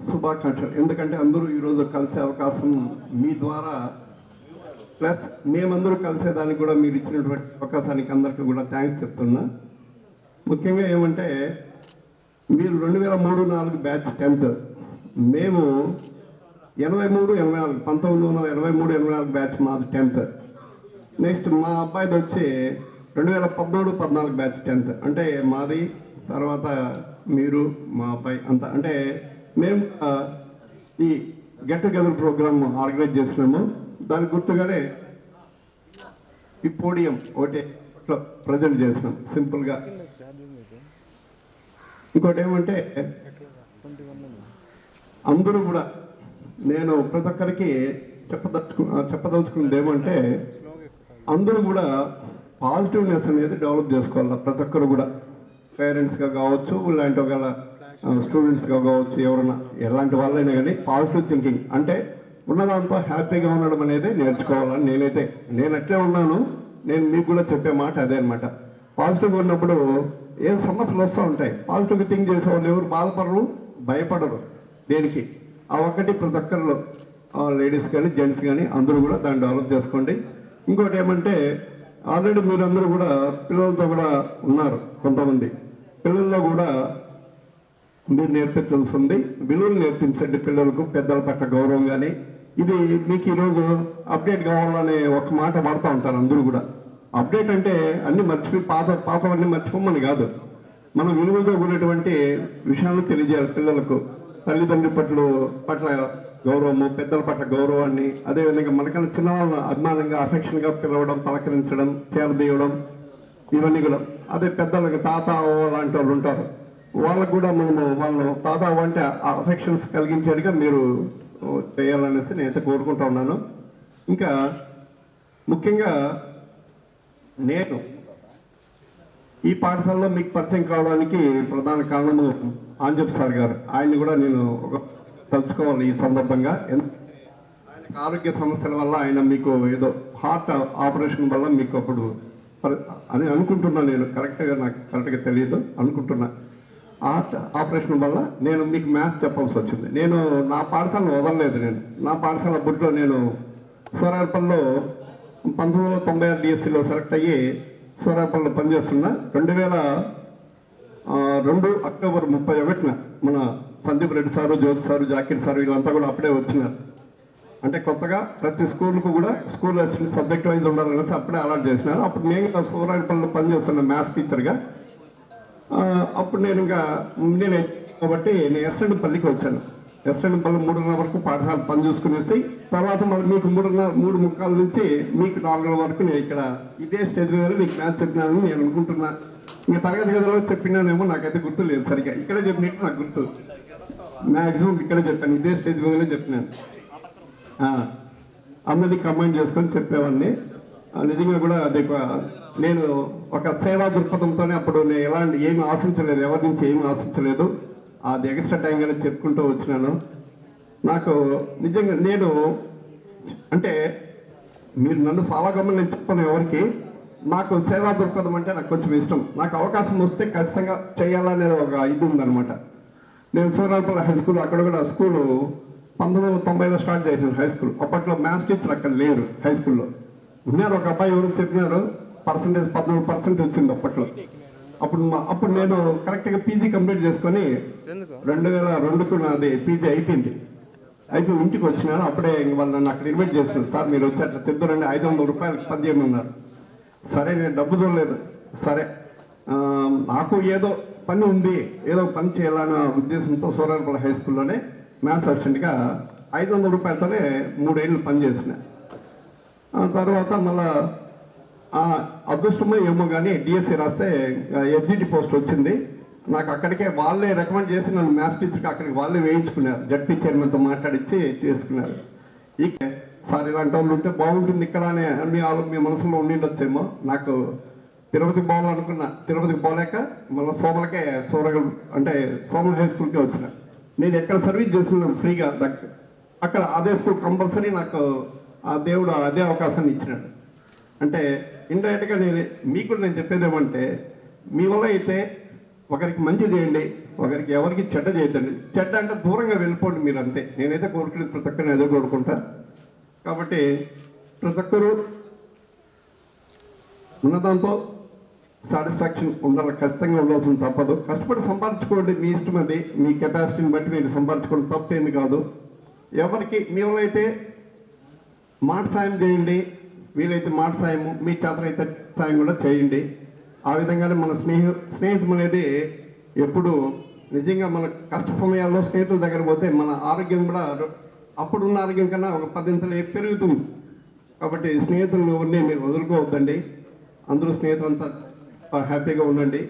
శుభాకాంక్షలు. ఎందుకంటే అందరూ ఈరోజు కలిసే అవకాశం మీ ద్వారా, ప్లస్ మేమందరూ కలిసేదానికి కూడా మీరు ఇచ్చినటువంటి అవకాశానికి అందరికీ కూడా థ్యాంక్స్ చెప్తున్నా. ముఖ్యంగా ఏమంటే మీరు 2003-04 బ్యాచ్ 10th, మేము 83-84 1983-84 బ్యాచ్ మాది 10th. నెక్స్ట్ మా అబ్బాయిది వచ్చి 2013-14 బ్యాచ్ 10th. అంటే మాది తర్వాత మీరు మా అబ్బాయి అంతా, అంటే మేము ఈ గెట్ టుగెదర్ ప్రోగ్రామ్ ఆర్గనైజ్ చేసినాము. దానికి గుర్తుగానే ఈ పోడియం ఒకటి ప్రజెంట్ చేసినాం సింపుల్గా. ఇంకోటి ఏమంటే అందరూ కూడా నేను ప్రతి ఒక్కరికి చెప్పదలుచుకున్నది ఏమంటే అందరూ కూడా పాజిటివ్నెస్ అనేది డెవలప్ చేసుకోవాలి. ప్రతి ఒక్కరు కూడా పేరెంట్స్గా కావచ్చు, ఇలాంటి ఒకవేళ స్టూడెంట్స్గా కావచ్చు, ఎవరైనా ఎలాంటి వాళ్ళైనా కానీ పాజిటివ్ థింకింగ్ అంటే ఉన్నదాంతో హ్యాపీగా ఉండడం అనేది నేర్చుకోవాలని నేను అట్లే ఉన్నాను. నేను మీకు కూడా చెప్పే మాట అదే అనమాట. పాజిటివ్గా ఉన్నప్పుడు ఏం సమస్యలు వస్తూ ఉంటాయి, పాజిటివ్గా థింక్ చేసేవాళ్ళు ఎవరు బాధపడరు, భయపడరు దేనికి. ఆ ఒక్కటి ప్రతి ఒక్కరిలో లేడీస్ కానీ జెంట్స్ కానీ అందరూ కూడా దాన్ని డెవలప్ చేసుకోండి. ఇంకోటి ఏమంటే ఆల్రెడీ మీరందరూ కూడా పిల్లలతో కూడా ఉన్నారు, కొంతమంది పిల్లల్లో కూడా మీరు నేర్పించాల్సింది విలువలు నేర్పించండి పిల్లలకు. పెద్దల పట్ల గౌరవం కానీ, ఇది మీకు ఈరోజు అప్డేట్ కావాలనే ఒక మాట పడుతూ ఉంటారు అందరూ కూడా. అప్డేట్ అంటే అన్ని మర్చిపోయి పాతవన్నీ మర్చిపోమని కాదు, మనం విలువతో కూడినటువంటి విషయాలను తెలియజేయాలి పిల్లలకు. తల్లిదండ్రుల పట్ల గౌరవము, పెద్దల పట్ల గౌరవాన్ని, అదేవిధంగా మనకన్నా చిన్న వాళ్ళని అభిమానంగా అఫెక్షన్గా పిలవడం, పలకరించడం, చేరదీయడం, ఇవన్నీ కూడా. అదే పెద్దలకు తాత లాంటి వాళ్ళు ఉంటారు, వాళ్ళకు కూడా మనము వాళ్ళు తాత అంటే అఫెక్షన్స్ కలిగించేట్టుగా మీరు చేయాలనేసి నేనైతే కోరుకుంటా ఉన్నాను. ఇంకా ముఖ్యంగా నేను ఈ పాఠశాలలో మీకు పరిచయం కావడానికి ప్రధాన కారణము ఆంజప్ సార్ గారు. ఆయన్ని కూడా నేను తలుచుకోవాలి ఈ సందర్భంగా. ఆయనకు ఆరోగ్య సమస్యల వల్ల ఆయన మీకు ఏదో హార్ట్ ఆపరేషన్ వల్ల మీకు అప్పుడు అని అనుకుంటున్నా, నేను నాకు కరెక్ట్గా తెలియదు అనుకుంటున్నా. హార్ట్ ఆపరేషన్ వల్ల నేను మీకు మ్యాథ్స్ చెప్పాల్సి వచ్చింది. నేను నా పాఠశాలను వదలలేదు. నా పాఠశాల బుడ్లో నేను సూరాయపల్లిలో 1996 డిఎస్సిలో సెలెక్ట్ అయ్యి సూరాయపల్లిలో పనిచేస్తున్నా. 2002 అక్టోబర్ 31 మన సందీప్ రెడ్డి సారు, జ్యోతి సారు, జాకీర్ సారు వీళ్ళంతా కూడా అప్పుడే వచ్చినారు. అంటే కొత్తగా ప్రతి స్కూల్కు కూడా స్కూల్ సబ్జెక్ట్ వైజ్ ఉండాలనేసి అప్పుడే అలాట్ చేసినారు. అప్పుడు నేను సూరాయపల్లిలో పనిచేస్తున్నా మ్యాథ్స్ టీచర్గా. అప్పుడు నేను కాబట్టి నేను ఎస్ఎండ్పల్లికి వచ్చాను. ఎస్ఎండ్పల్లి 3:30 వరకు పాఠశాల పని చూసుకునేసి తర్వాత మళ్ళీ మీకు 3:45 నుంచి మీకు 4 వరకు నేను ఇక్కడ ఇదే స్టేజ్ మీద మీకు మ్యాథ్స్ చెప్పినానని నేను అనుకుంటున్నా. ఇంకా తరగతి గదిలో చెప్పినానేమో నాకైతే గుర్తు లేదు సరిగ్గా. ఇక్కడే చెప్పినట్టు నాకు గుర్తు, మ్యాక్సిమం ఇక్కడే చెప్పాను, ఇదే స్టేజ్ మీదనే చెప్పినాను. అందరినీ కంబైన్ చేసుకొని చెప్పేవాడిని. నిజంగా కూడా అది నేను ఒక సేవా దృక్పథంతోనే అప్పుడు నేను ఎలాంటి ఏమి ఆశించలేదు, ఎవరి నుంచి ఏమి ఆశించలేదు. అది ఎక్స్ట్రా టైంగానే చెప్పుకుంటూ వచ్చినాను. నాకు నిజంగా నేను అంటే మీరు నన్ను ఫాలో కమ్మని నేను చెప్పను ఎవరికి. నాకు సేవా దృక్పథం అంటే నాకు కొంచెం ఇష్టం. నాకు అవకాశం వస్తే ఖచ్చితంగా చేయాలనేది ఒక ఇది ఉందనమాట. నేను సూర్యాపల్లి హై స్కూల్, అక్కడ కూడా స్కూలు 1990లో స్టార్ట్ చేశాను హై స్కూల్. అప్పట్లో మ్యాథ్స్ టీచర్ అక్కడ లేరు హై స్కూల్లో. ఉన్నారు, ఒక అబ్బాయి ఎవరు చెప్పినారు, 14% వచ్చింది అప్పట్లో. అప్పుడు నేను కరెక్ట్గా పీజీ కంప్లీట్ చేసుకొని 2002కు నాది పీజీ అయిపోయింది. ఇంటికి వచ్చినాను. అప్పుడే వాళ్ళు నన్ను అక్కడ ఇన్వైట్ చేస్తున్నారు, సార్ మీరు వచ్చి అట్లా తిద్దరండి, 500 రూపాయలకి పని చేయమన్నారు. సరే నేను డబ్బు చూడలేదు, సరే నాకు ఏదో పని ఉంది, ఏదో పని చేయాలన్న ఉద్దేశంతో సూర్యాపల్లి హై స్కూల్లోనే మ్యాథ్స్ అసిస్టెంట్గా 500 రూపాయలతోనే 3 ఏళ్ళు పని చేసిన. తర్వాత మళ్ళా అదృష్టమో ఏమో కానీ డిఎస్సి రాస్తే ఎస్జిటి పోస్ట్ వచ్చింది నాకు. అక్కడికే వాళ్ళే రికమెండ్ చేసి నన్ను మ్యాథ్స్ టీచర్కి అక్కడికి వాళ్ళే వేయించుకున్నారు. జడ్పీ చైర్మన్తో మాట్లాడించి చేసుకున్నారు. ఇక సార్ ఇలాంటి వాళ్ళు ఉంటే బాగుంటుంది ఇక్కడ అని మీ మనసులో ఉండిండొచ్చేమో. నాకు తిరుపతికి పోవాలనుకున్నా, తిరుపతికి పోలేక మళ్ళీ సోమల హై స్కూల్కే వచ్చిన. నేను ఎక్కడ సర్వీస్ చేస్తున్నాను ఫ్రీగా అక్కడ అదే స్కూల్ కంపల్సరీ నాకు ఆ దేవుడు అదే అవకాశాన్ని ఇచ్చినాడు. అంటే ఇండైరెక్ట్గా మీకు నేను చెప్పేది ఏమంటే, మీ వల్ల అయితే ఒకరికి మంచి చేయండి, ఒకరికి ఎవరికి చెడ్డ చేయద్దండి. చెడ్డ అంటే దూరంగా వెళ్ళిపోండి మీరు, అంతే. నేనైతే కోరుకునేది ప్రతి ఒక్కరిని అదే కోరుకుంటా. కాబట్టి ప్రతి ఒక్కరూ ఉన్నదాంతో సాటిస్ఫాక్షన్ ఉండాలి, ఖచ్చితంగా ఉండాల్సింది తప్పదు. కష్టపడి సంపాదించుకోండి, మీ ఇష్టం అది, మీ కెపాసిటీని బట్టి మీరు సంపాదించుకోండి, తప్పేంది కాదు. ఎవరికి మీ వల్ల అయితే మాట సాయం చేయండి, వీలైతే మాట సాయము, మీ చేతనైతే సాయం కూడా చేయండి. ఆ విధంగానే మన స్నేహితం అనేది ఎప్పుడు నిజంగా మన కష్ట సమయాల్లో స్నేహితుల దగ్గర పోతే మన ఆరోగ్యం కూడా అప్పుడున్న ఆరోగ్యం కన్నా ఒక 10 పెరుగుతుంది. కాబట్టి స్నేహితులను ఎవరిని మీరు వదులుకోవద్దండి. అందరూ స్నేహితులంతా హ్యాపీగా ఉండండి.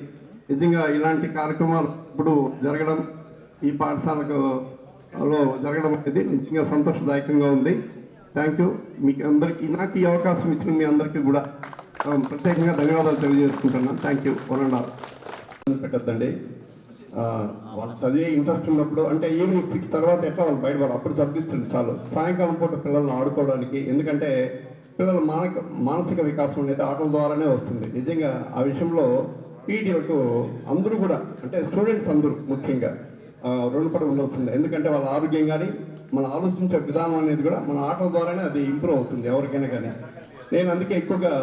నిజంగా ఇలాంటి కార్యక్రమాలు ఇప్పుడు జరగడం, ఈ పాఠశాలకు జరగడం అనేది నిజంగా సంతోషదాయకంగా ఉంది. థ్యాంక్ యూ మీకు అందరికీ. నాకు ఈ అవకాశం ఇచ్చిన మీ అందరికీ కూడా ప్రత్యేకంగా ధన్యవాదాలు తెలియజేసుకుంటున్నాను. Thank you. 1.5 పెట్టద్దండి. వాళ్ళు చదివే ఇంట్రెస్ట్ ఉన్నప్పుడు, అంటే ఈవినింగ్ 6 తర్వాత ఎట్లా వాళ్ళు బయటపడారు, అప్పుడు చదివించండి చాలు. సాయంకాలం పూట పిల్లల్ని ఆడుకోవడానికి, ఎందుకంటే పిల్లల మానసిక వికాసం అనేది ఆటల ద్వారానే వస్తుంది. నిజంగా ఆ విషయంలో పీటీలకు అందరూ కూడా, అంటే స్టూడెంట్స్ అందరూ ముఖ్యంగా రుణపడి ఉండవలసింది. ఎందుకంటే వాళ్ళ ఆరోగ్యం కానీ మన ఆలోచించే విధానం అనేది కూడా మన ఆటల ద్వారానే అది ఇంప్రూవ్ అవుతుంది ఎవరికైనా కానీ. నేను అందుకే ఎక్కువగా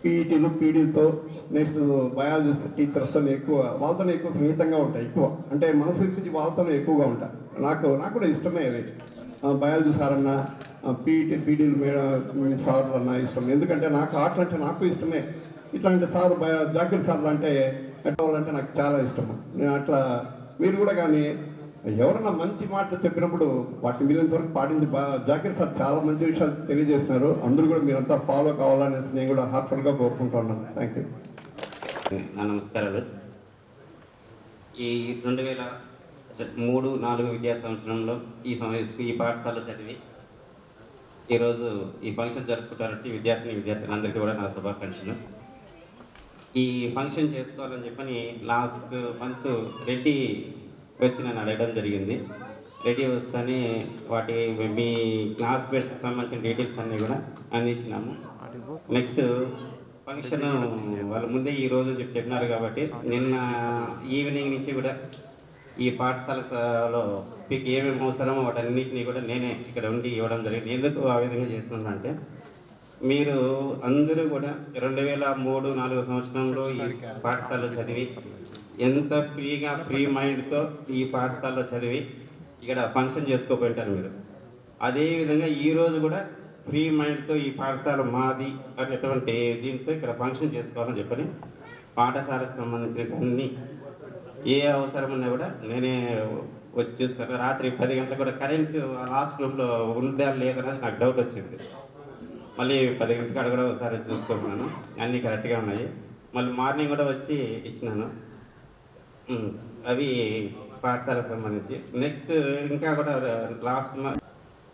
పీఈటీలు పీడీలతో నెక్స్ట్ బయాలజీ టీచర్స్తో వాళ్ళతోనే ఎక్కువ సన్నిహితంగా ఉంటాయి. ఎక్కువ అంటే మనసు గురించి వాళ్ళతోనే ఎక్కువగా ఉంటాయి. నాకు కూడా ఇష్టమే అవి. బయాలజీ సార్ అన్న, పీడీలు సార్లు అన్న ఇష్టం. ఎందుకంటే నాకు ఆటలు అంటే నాకు ఇష్టమే. ఇట్లాంటి సార్ జాకిర్ సార్లు అంటే ఎట్టాలంటే నాకు చాలా ఇష్టము. నేను అట్లా మీరు కూడా కానీ ఎవరన్నా మంచి మాటలు చెప్పినప్పుడు వాటిని వీళ్ళంత వరకు పాటించి జాకిర్ సార్ చాలా మంచి విషయాలు తెలియజేస్తున్నారు. అందరూ కూడా మీరంతా ఫాలో కావాలనేసి నేను కూడా హార్ట్ఫుల్గా కోరుకుంటున్నాను. Thank you. నమస్కారాలు. ఈ 2003-04 విద్యా సంవత్సరంలో ఈ పాఠశాల చదివి ఈరోజు ఈ ఫంక్షన్ జరుపుకుంటారంటే విద్యార్థులందరికీ కూడా నా శుభాకాంక్షలు. ఈ ఫంక్షన్ చేసుకోవాలని చెప్పని లాస్ట్ మంత్ రెడ్డి వచ్చి నన్ను అడగడం జరిగింది. రెడీ వస్తేనే వాటి మీ క్లాస్ బెడ్స్కి సంబంధించిన డీటెయిల్స్ అన్నీ కూడా అందించినాము. నెక్స్ట్ ఫంక్షన్ వాళ్ళ ముందే ఈరోజు చెప్పినారు కాబట్టి నిన్న ఈవినింగ్ నుంచి కూడా ఈ పాఠశాలలో మీకు ఏమేమి అవసరమో వాటన్నిటినీ కూడా నేనే ఇక్కడ ఉండి ఇవ్వడం జరిగింది. ఎందుకు ఆ విధంగా చేస్తున్నానంటే, మీరు అందరూ కూడా 2003-04 సంవత్సరంలో ఈ పాఠశాలలో చదివి ఎంత ఫ్రీ మైండ్తో ఈ పాఠశాలలో చదివి ఇక్కడ ఫంక్షన్ చేసుకోపోయింటారు మీరు. అదేవిధంగా ఈరోజు కూడా ఫ్రీ మైండ్తో ఈ పాఠశాల మాది అనేటువంటి దీంతో ఇక్కడ ఫంక్షన్ చేసుకోవాలని చెప్పని పాఠశాలకు సంబంధించిన అన్ని ఏ అవసరం ఉన్నా కూడా నేనే వచ్చి చూస్తాను. రాత్రి 10 గంటలకు కూడా కరెంటు లాస్ట్ రూమ్లో ఉందా లేదన్నది నాకు డౌట్ వచ్చింది. మళ్ళీ 10 గంటలకు అక్కడ కూడా ఒకసారి చూసుకుంటున్నాను, అన్నీ కరెక్ట్గా ఉన్నాయి. మళ్ళీ మార్నింగ్ కూడా వచ్చి ఇచ్చినాను. అవి పాఠశాలకు సంబంధించి. నెక్స్ట్ ఇంకా కూడా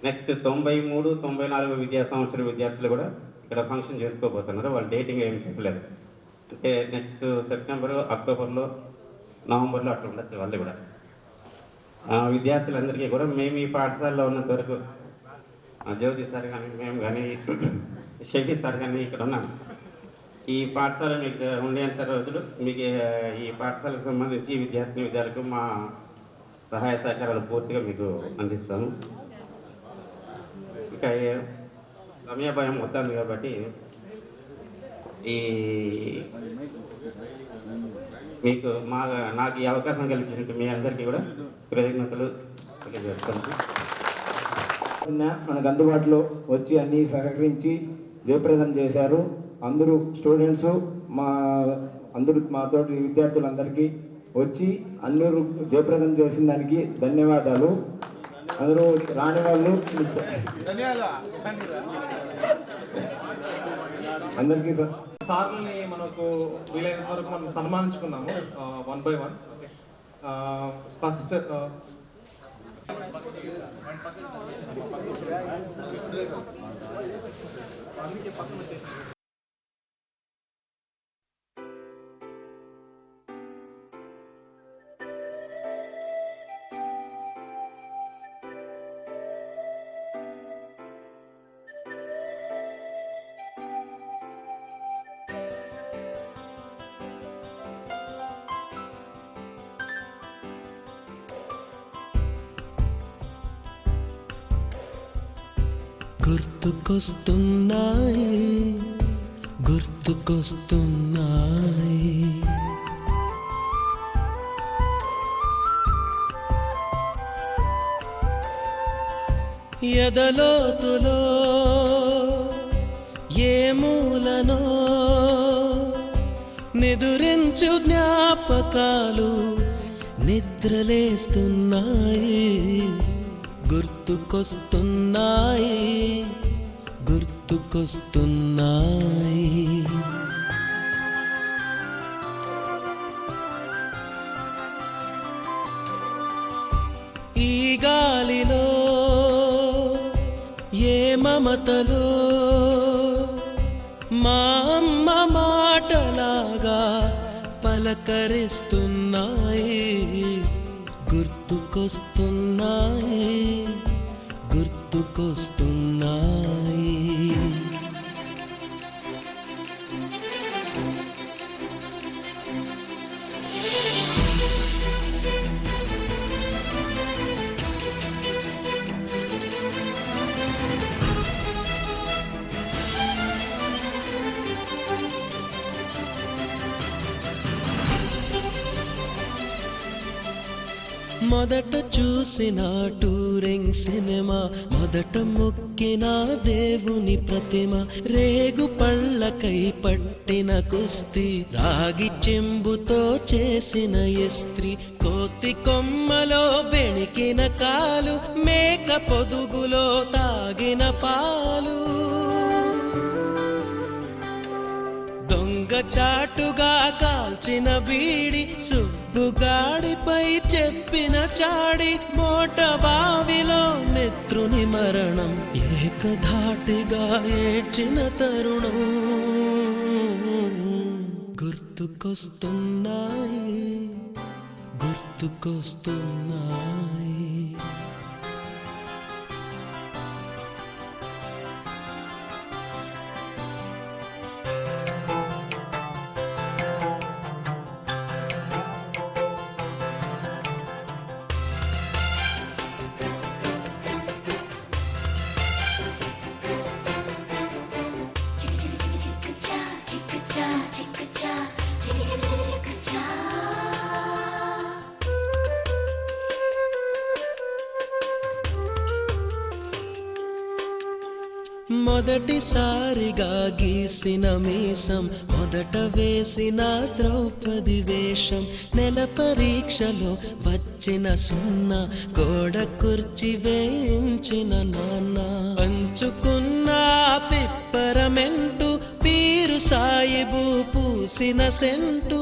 నెక్స్ట్ 93, 94 విద్యా సంవత్సరం విద్యార్థులు కూడా ఇక్కడ ఫంక్షన్ చేసుకోబోతున్నారు. వాళ్ళు డేటింగ్ ఏమి చెప్పలేదు. అంటే నెక్స్ట్ సెప్టెంబర్, అక్టోబర్లో, నవంబర్లో అట్లా ఉండొచ్చు. వాళ్ళు కూడా విద్యార్థులందరికీ కూడా మేము ఈ పాఠశాలలో ఉన్నంత వరకు జ్యోతి సార్ కానీ మేము కానీ షఫీ సార్ కానీ ఇక్కడ ఉన్నాం. ఈ పాఠశాల మీకు ఉండేంత రోజులు మీకు ఈ పాఠశాలకు సంబంధించి విద్యార్థులకు మా సహాయ సహకారాలు పూర్తిగా మీకు అందిస్తాము. ఇంకా సమయభాయం వస్తుంది కాబట్టి మీకు నాకు ఈ అవకాశం కల్పించిన మీ అందరికీ కూడా కృతజ్ఞతలు తెలియజేస్తాను. మనకు అందుబాటులో వచ్చి అన్నీ సహకరించి జయప్రదం చేశారు. అందరూ స్టూడెంట్స్ మాతోటి విద్యార్థులందరికీ వచ్చి అందరూ జయప్రదం చేసిన దానికి ధన్యవాదాలు. అందరూ రాని వాళ్ళు అందరికీ సార్ని మనకు వీలైనంత వరకు మనం సన్మానించుకున్నాము 1 by 1. ఫస్ట్ గుర్తుకొస్తున్నాయి ఎదలోతులో ఏ మూలనో నిదురించు జ్ఞాపకాలు నిద్రలేస్తున్నాయి. గుర్తుకొస్తున్నాయి, గుర్తుకొస్తున్నాయి. ఈ గాలిలో ఏ మమతలో మా అమ్మ మాటలాగా పలకరిస్తున్నాయి. గుర్తుకొస్తున్నాయి, గుర్తుకొస్తున్నాయి. మొదట చూసిన టూరింగ్ సినిమా, మొదట మొక్కిన దేవుని ప్రతిమ, రేగు పళ్ళకై పట్టిన కుస్తీ, రాగి చెంబుతో చేసిన ఇస్త్రీ, కోతి కొమ్మలో బెణికిన కాలు, మేక పొదుగులో తాగిన పాలు, దొంగ చాటుగా కాల్చిన బీడి, సుబ్బుగాడిపై చెప్పిన చాడి, మోట బావిలో మిత్రుని మరణం, ఏకధాటిగా ఏడ్చిన తరుణం. గుర్తుకొస్తున్నాయి, గుర్తుకొస్తున్నాయి. మొదటిసారిగా గీసిన మీసం, మొదట వేసిన ద్రౌపది వేషం నెల పరీక్షలో వచ్చిన సున్నా గోడ కుర్చీ వేయించిన నాన్న పంచుకున్న పిప్పరమెంటు పీరు సాయిబు పూసిన సెంటు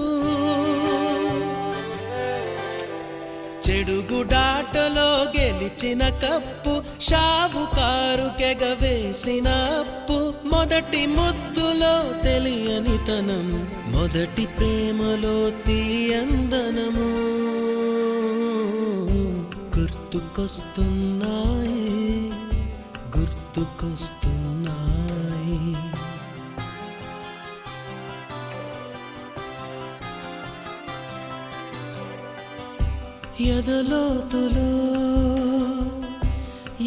చెడుగుడాటలో గెలిచిన కప్పు షావుకారు కెగవేసిన అప్పు మొదటి ముద్దులో తెలియని తనము మొదటి ప్రేమలో తీయందనము గుర్తుకొస్తున్నాయి గుర్తుకొస్తున్నాయి ఎదలోతులో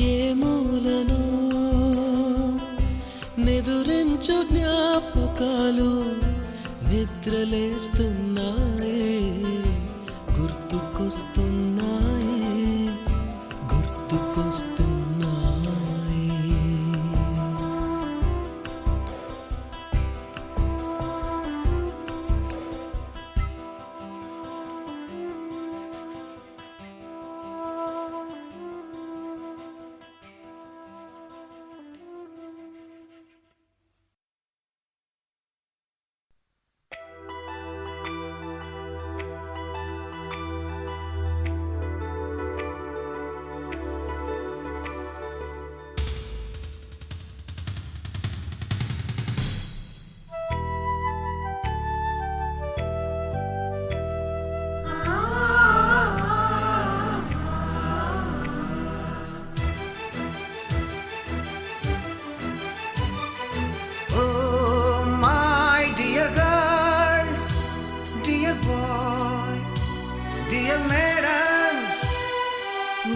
ఏ మూలను నిదురించు జ్ఞాపకాలు నిద్రలేస్తున్నాయి గుర్తుకొస్తున్నాయి గుర్తుకొస్తున్నాయి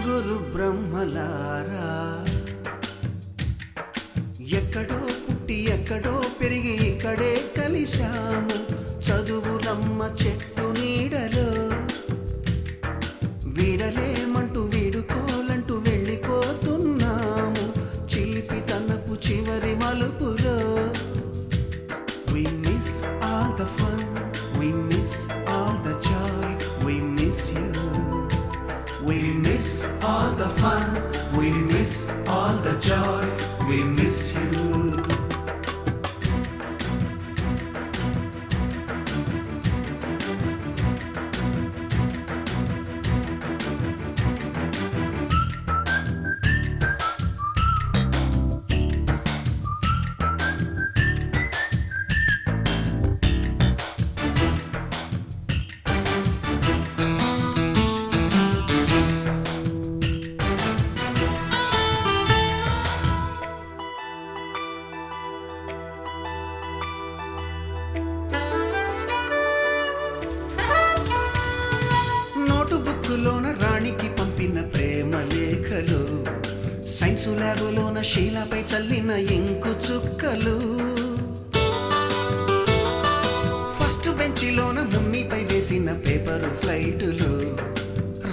గురు బ్రహ్మలారా ఎక్కడో పుట్టి ఎక్కడో పెరిగి ఇక్కడే కలిశాము చదువులమ్మ చెట్టు నీడలో వీడలేమంటూ వీడుకోలంటూ వెళ్ళిపోతున్నాము చిలిపి తనపు చివరి మలుపులో We miss all the fun, we miss all the joy, we miss you. We miss all the fun, we miss all the joy, we miss you. నోటుబుక్కులోన రాణికి పంపిన ప్రేమ లేఖలు సైన్సు ల్యాబులోన శీలపై చల్లిన ఇంకు చుక్కలు ఫస్ట్ బెంచిలోన మున్నిపై వేసిన పేపరు ఫ్లైటులు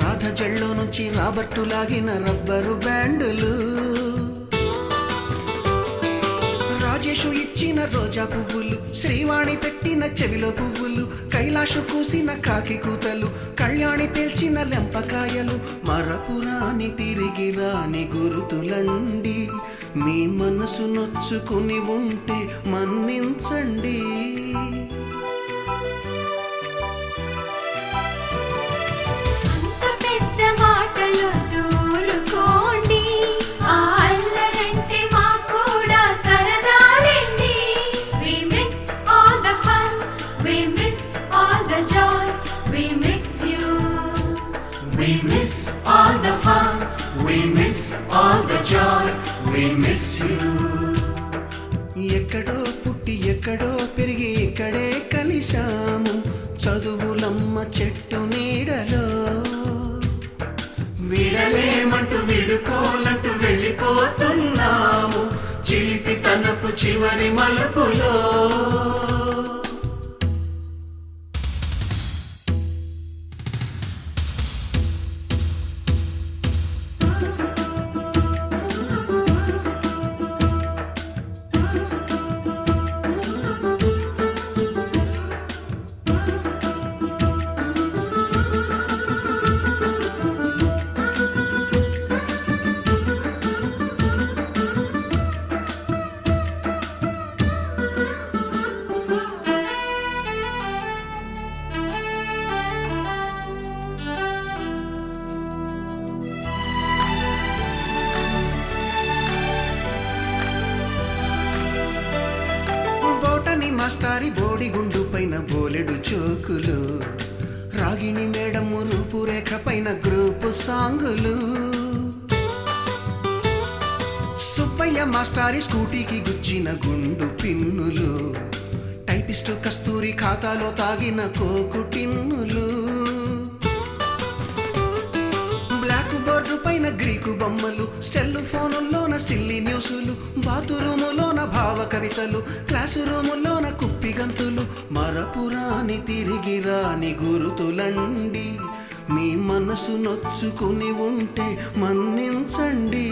రాధ జల్లో నుంచి రాబర్టు లాగిన rubber బ్యాండులు Rajesh ఇచ్చిన రోజా పువ్వులు శ్రీవాణి పెట్టిన చెవిలో పువ్వులు కైలాషు కూసిన కాకి కూతలు కళ్యాణి పేల్చిన లెంపకాయలు మరపురాని తిరిగి రాని గురుతులండి మీ మనసు నొచ్చుకుని ఉంటే మన్నించండి We miss all the fun, we miss all the joy, we miss you. ఎక్కడో పుట్టి ఎక్కడో పెరిగి ఇక్కడే కలిశాము చదువులమ్మ చెట్టు నీడలో విడలేమంటూ విడుకోలంటూ వెళ్ళిపోతున్నాము చిలిపి తనపు చివరి మలుపులో మాస్టారి బోడిగుండు పైన బోలెడు చోకులు, రాగిణి మేడము రూపురేఖ పైన గ్రూపు సాంగులు, సుబ్బయ్య మాస్టారి స్కూటీకి గుచ్చిన గుండు పిన్నులు, టైపిస్టు కస్తూరి ఖాతాలో తాగిన కోకు టిన్నులు, బ్లాక్ బోర్డు పైన గ్రీకు బొమ్మలు, సెల్ ఫోనుల్లోన సిల్లి న్యూసులు, బాతురూములోన భావ కవితలు, క్లాసు రూములోన కుప్పి గంతులు, మరపురాని తిరిగి రాని గురుతులండి, మీ మనసు నొచ్చుకుని ఉంటే మన్నించండి.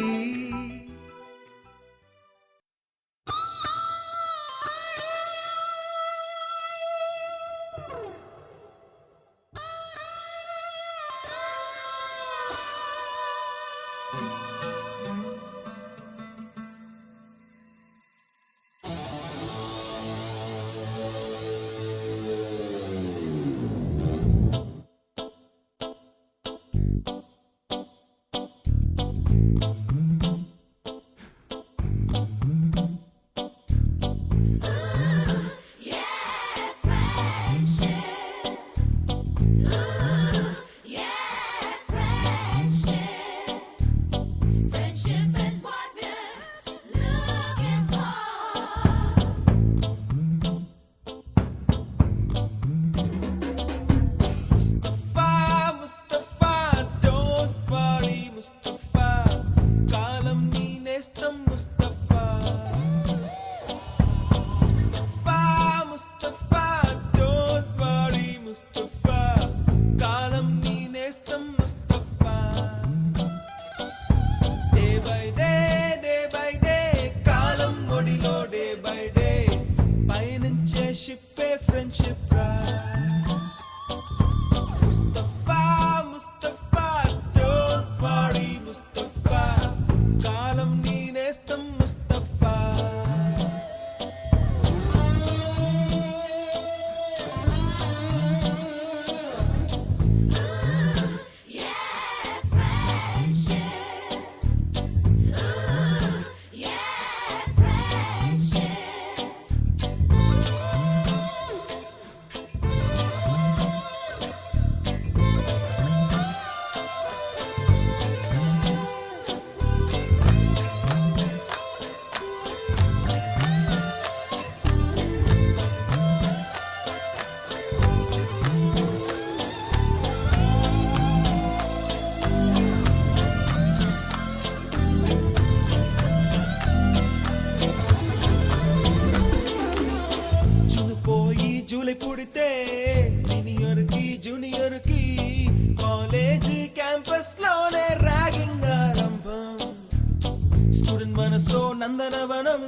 నందనవనం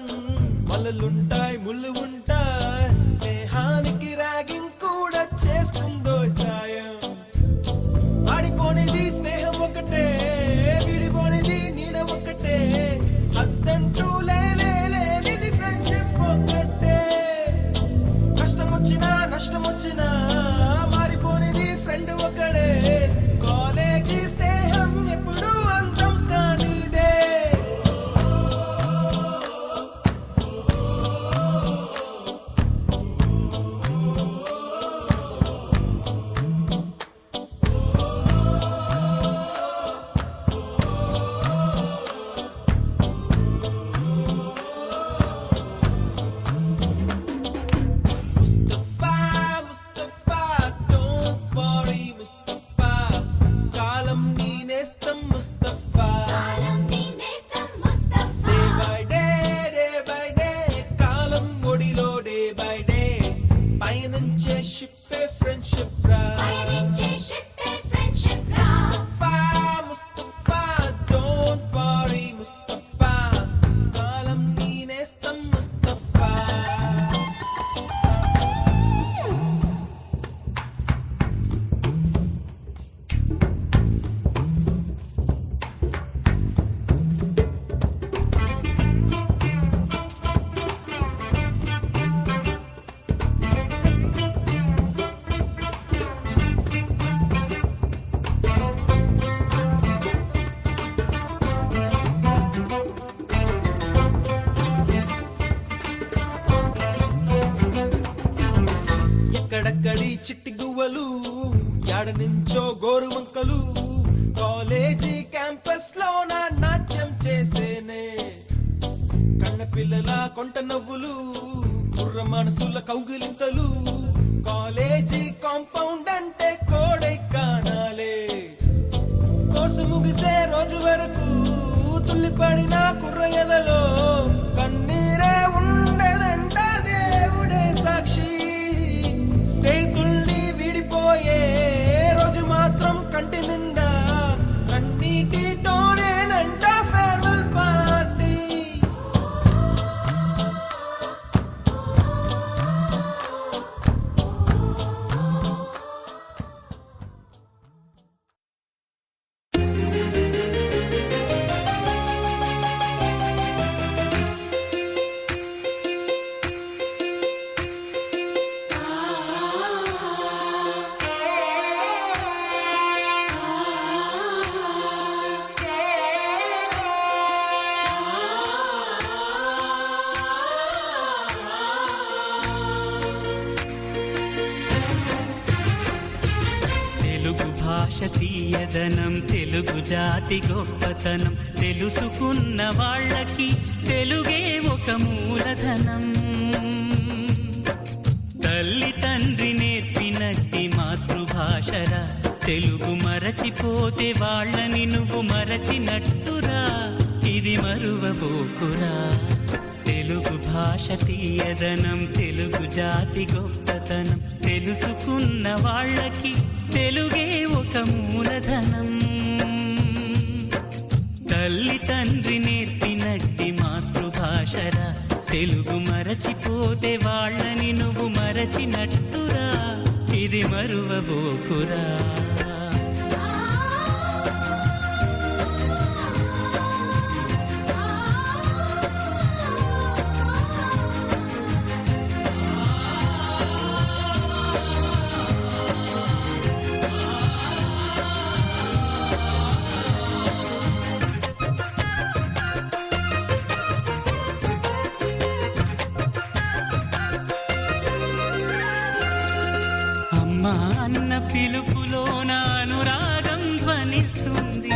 మల్లలుంటాయి ముళ్ళు ఉంటాయి, స్నేహానికి ర్యాగింగ్ కూడా చేస్తుందో సాయం. ఆడిపోనిది స్నేహం ఒకటే, విడిపోనిది నీడ ఒకటే, అద్దంటూ లేనిది ఫ్రెండ్షిప్ ఒకటే. కష్టం వచ్చినా నష్టం వచ్చినా మారిపోనిది ఫ్రెండ్ ఒకడే, కాలేజీ స్నేహం ఎప్పుడు అంతం కానిదే. ఎక్కడి నుంచో గోరువంకలు కాలేజీ క్యాంపస్ లో నా నాట్యం చేసేనే కన్న పిల్లల కొంట నవ్వులు కుర్ర మనసుల కౌగిలింతలు కాలేజీ కాంపౌండ్ అంటే కోడై కానాలే కోర్సు ముగిసే రోజు వరకు తుల్లిపడిన కుర్ర ఎదలో కన్నీరే ఉండదంట దేవుడే సాక్షి స్నేహితుల్ని విడిపోయే రోజు మాత్రం కంటి నిండా కన్నీటితోనేనంట ఫేర్వెల్ పార్టీ తీయదనం తెలుగు జాతి గొప్పతనం తెలుసుకున్న వాళ్ళకి తెలుగే ఒక మూలధనం తల్లి తండ్రి నేర్పినట్టి మాతృభాషరా తెలుగు మరచిపోతే వాళ్ళని నువ్వు మరచినట్టురా ఇది మరువబోకురా తెలుగు భాష తీయదనం తెలుగు జాతి గొప్పతనం తెలుసుకున్న వాళ్ళకి తెలుగే ఒక మూలధనం తల్లి తండ్రి నేర్పినట్టి మాతృభాషరా తెలుగు మరచిపోతే వాళ్ళని నువ్వు మరచినట్టురా ఇది మరువబోకురా అన్న పిలుపులో నా అనురాగం ధ్వనిస్తుంది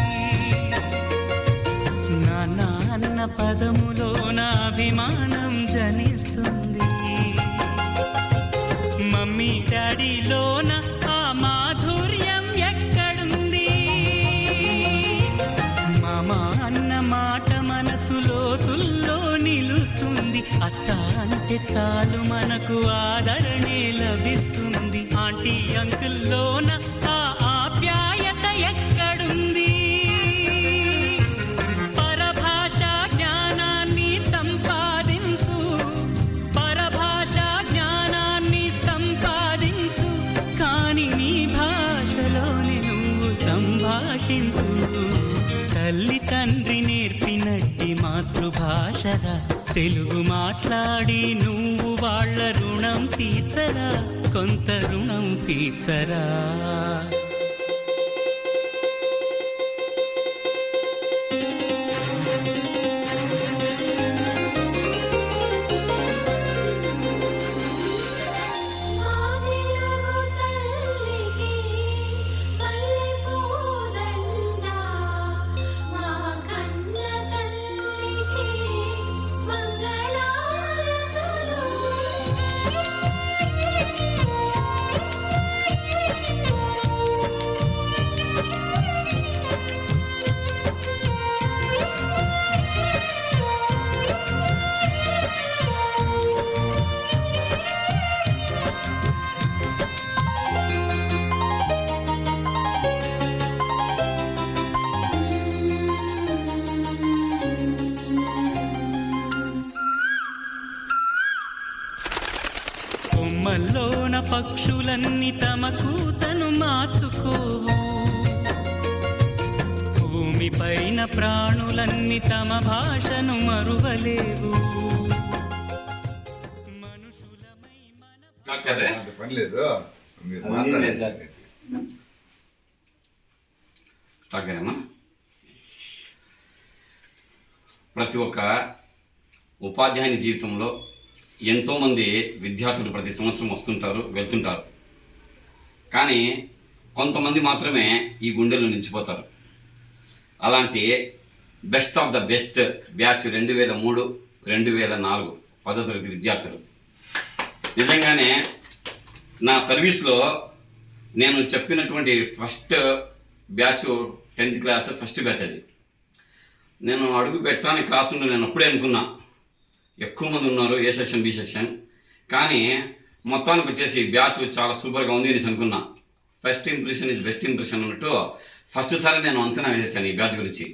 నాన్న అన్న పదములో నా అభిమానం జనిస్తుంది మమ్మీ డాడీలోన ఆ మాధుర్యం ఎక్కడుంది మామ అన్న మాట మనసులో తుల్లో నిలుస్తుంది అత్త అంటే చాలు మనకు ఆదరణే లభిస్తుంది ఆంటీ అంకుల్లోన ఆ ఆప్యాయత ఎక్కడుంది పరభాషా జ్ఞానాన్ని సంపాదించు పరభాషా జ్ఞానాన్ని సంపాదించు కాని నీ భాషలోనే నువ్వు సంభాషించు తల్లి తండ్రి నేర్పినట్టి మాతృభాషరా తెలుగు మాట్లాడి నువ్వు వాళ్ళ రుణం తీర్చరా కొంత రుణం తీర్చరా కొమ్మల్లోన పక్షులన్నీ తమ కూతను మార్చుకోవు భూమి పైన ప్రాణులన్నీ తమ భాషను మరువలేవు ప్రతి ఒక్క ఉపాధ్యాయుని జీవితంలో ఎంతోమంది విద్యార్థులు ప్రతి సంవత్సరం వస్తుంటారు వెళ్తుంటారు. కానీ కొంతమంది మాత్రమే ఈ గుండెల్లో నిలిచిపోతారు. అలాంటి best of the best batch 2003, 2004 10వ తరగతి విద్యార్థులు. నిజంగానే నా సర్వీస్లో నేను చెప్పినటువంటి first batch 10th class first batch. అది నేను అడుగు పెట్టాలని క్లాస్ నుండి నేను అప్పుడే అనుకున్నా ఎక్కువ మంది ఉన్నారు, ఏ సెక్షన్ బి సెక్షన్, కానీ మొత్తానికి వచ్చేసి బ్యాచ్ చాలా సూపర్గా ఉంది అనేసి అనుకున్నా. First impression is best impression అన్నట్టు ఫస్ట్ సారి నేను అంచనా వేసేసాను ఈ బ్యాచ్ గురించి.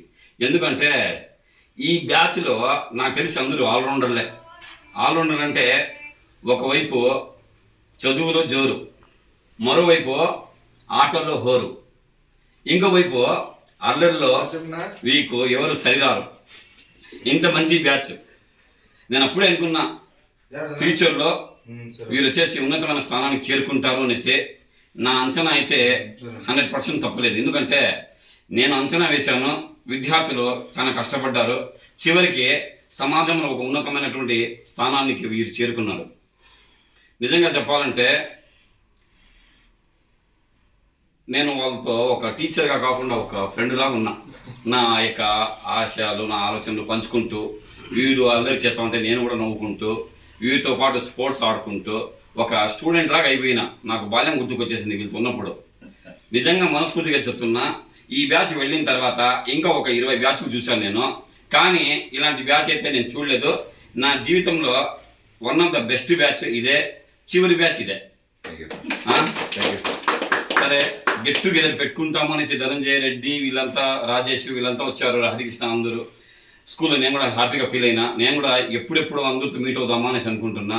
ఎందుకంటే ఈ బ్యాచ్లో నాకు తెలిసి అందరూ ఆల్రౌండర్లే. ఆల్రౌండర్ అంటే ఒకవైపు చదువులో జోరు, మరోవైపు ఆటల్లో హోరు, ఇంకోవైపు అల్లరిలో వీకు ఎవరు సరిరారు. ఇంత మంచి బ్యాచ్. నేను అప్పుడే అనుకున్నా ఫ్యూచర్లో వీరు వచ్చేసి ఉన్నతమైన స్థానానికి చేరుకుంటారు అనేసి. నా అంచనా అయితే 100% తప్పలేదు. ఎందుకంటే నేను అంచనా వేశాను, విద్యార్థులు చాలా కష్టపడ్డారు, చివరికి సమాజంలో ఒక ఉన్నతమైనటువంటి స్థానానికి వీరు చేరుకున్నారు. నిజంగా చెప్పాలంటే నేను వాళ్ళతో ఒక టీచర్గా కాకుండా ఒక ఫ్రెండ్ లాగా ఉన్నా. నా యొక్క ఆశయాలు, నా ఆలోచనలు పంచుకుంటూ, వీడు అల్లరి చేస్తా ఉంటే నేను కూడా నవ్వుకుంటూ, వీరితో పాటు స్పోర్ట్స్ ఆడుకుంటూ ఒక స్టూడెంట్ లాగా అయిపోయినా. నాకు బాల్యం గుర్తుకొచ్చేసింది వీళ్ళతో ఉన్నప్పుడు. నిజంగా మనస్ఫూర్తిగా చెప్తున్నా, ఈ బ్యాచ్ వెళ్ళిన తర్వాత ఇంకా ఒక 20 బ్యాచ్లు చూశాను నేను, కానీ ఇలాంటి బ్యాచ్ అయితే నేను చూడలేదు. నా జీవితంలో one of the best batch ఇదే, చివరి బ్యాచ్ ఇదే. సరే, గెట్ టుగెదర్ పెట్టుకుంటాము అనేసి ధనంజయ రెడ్డి వీళ్ళంతా, రాజేష్ వీళ్ళంతా వచ్చారు, హరికృష్ణ అందరూ. స్కూల్లో నేను కూడా హ్యాపీగా ఫీల్ అయినా. నేను కూడా ఎప్పుడెప్పుడు అందరితో మీట్ అవుదామా అనేసి అనుకుంటున్నా.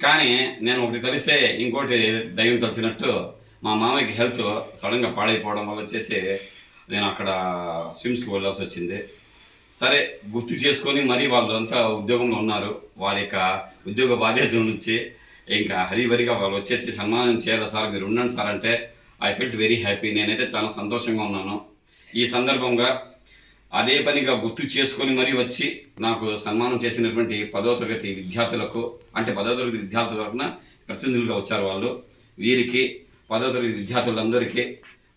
కానీ నేను ఒకటి కలిస్తే ఇంకోటి దైవం కలిసినట్టు మా మామయ్యకి హెల్త్ సడన్గా పాడైపోవడం వల్ల వచ్చేసి నేను అక్కడ స్విమ్స్కి వెళ్ళాల్సి వచ్చింది. సరే, గుర్తు చేసుకొని మరీ వాళ్ళు అంతా ఉద్యోగంలో ఉన్నారు. వారి యొక్క ఉద్యోగ బాధ్యతల నుంచి ఇంకా హరిబరిగా వాళ్ళు వచ్చేసి సన్మానం చేయాలి సార్, మీరు ఉండండి సార్ అంటే ఐ ఫెల్ట్ వెరీ హ్యాపీ. నేనైతే చాలా సంతోషంగా ఉన్నాను. ఈ సందర్భంగా అదే పనిగా గుర్తు చేసుకొని మరీ వచ్చి నాకు సన్మానం చేసినటువంటి 10వ తరగతి విద్యార్థులకు, అంటే 10వ తరగతి విద్యార్థుల తరఫున ప్రతినిధులుగా వచ్చారు వాళ్ళు. వీరికి 10వ తరగతి విద్యార్థులందరికీ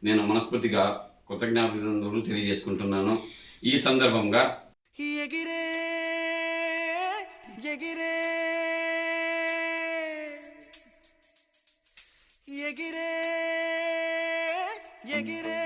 నేను మనస్ఫూర్తిగా కృతజ్ఞతాభినందనలు తెలియజేసుకుంటున్నాను. ఈ సందర్భంగా ఎగిరే ఎగిరే ఎగిరే ఎగిరే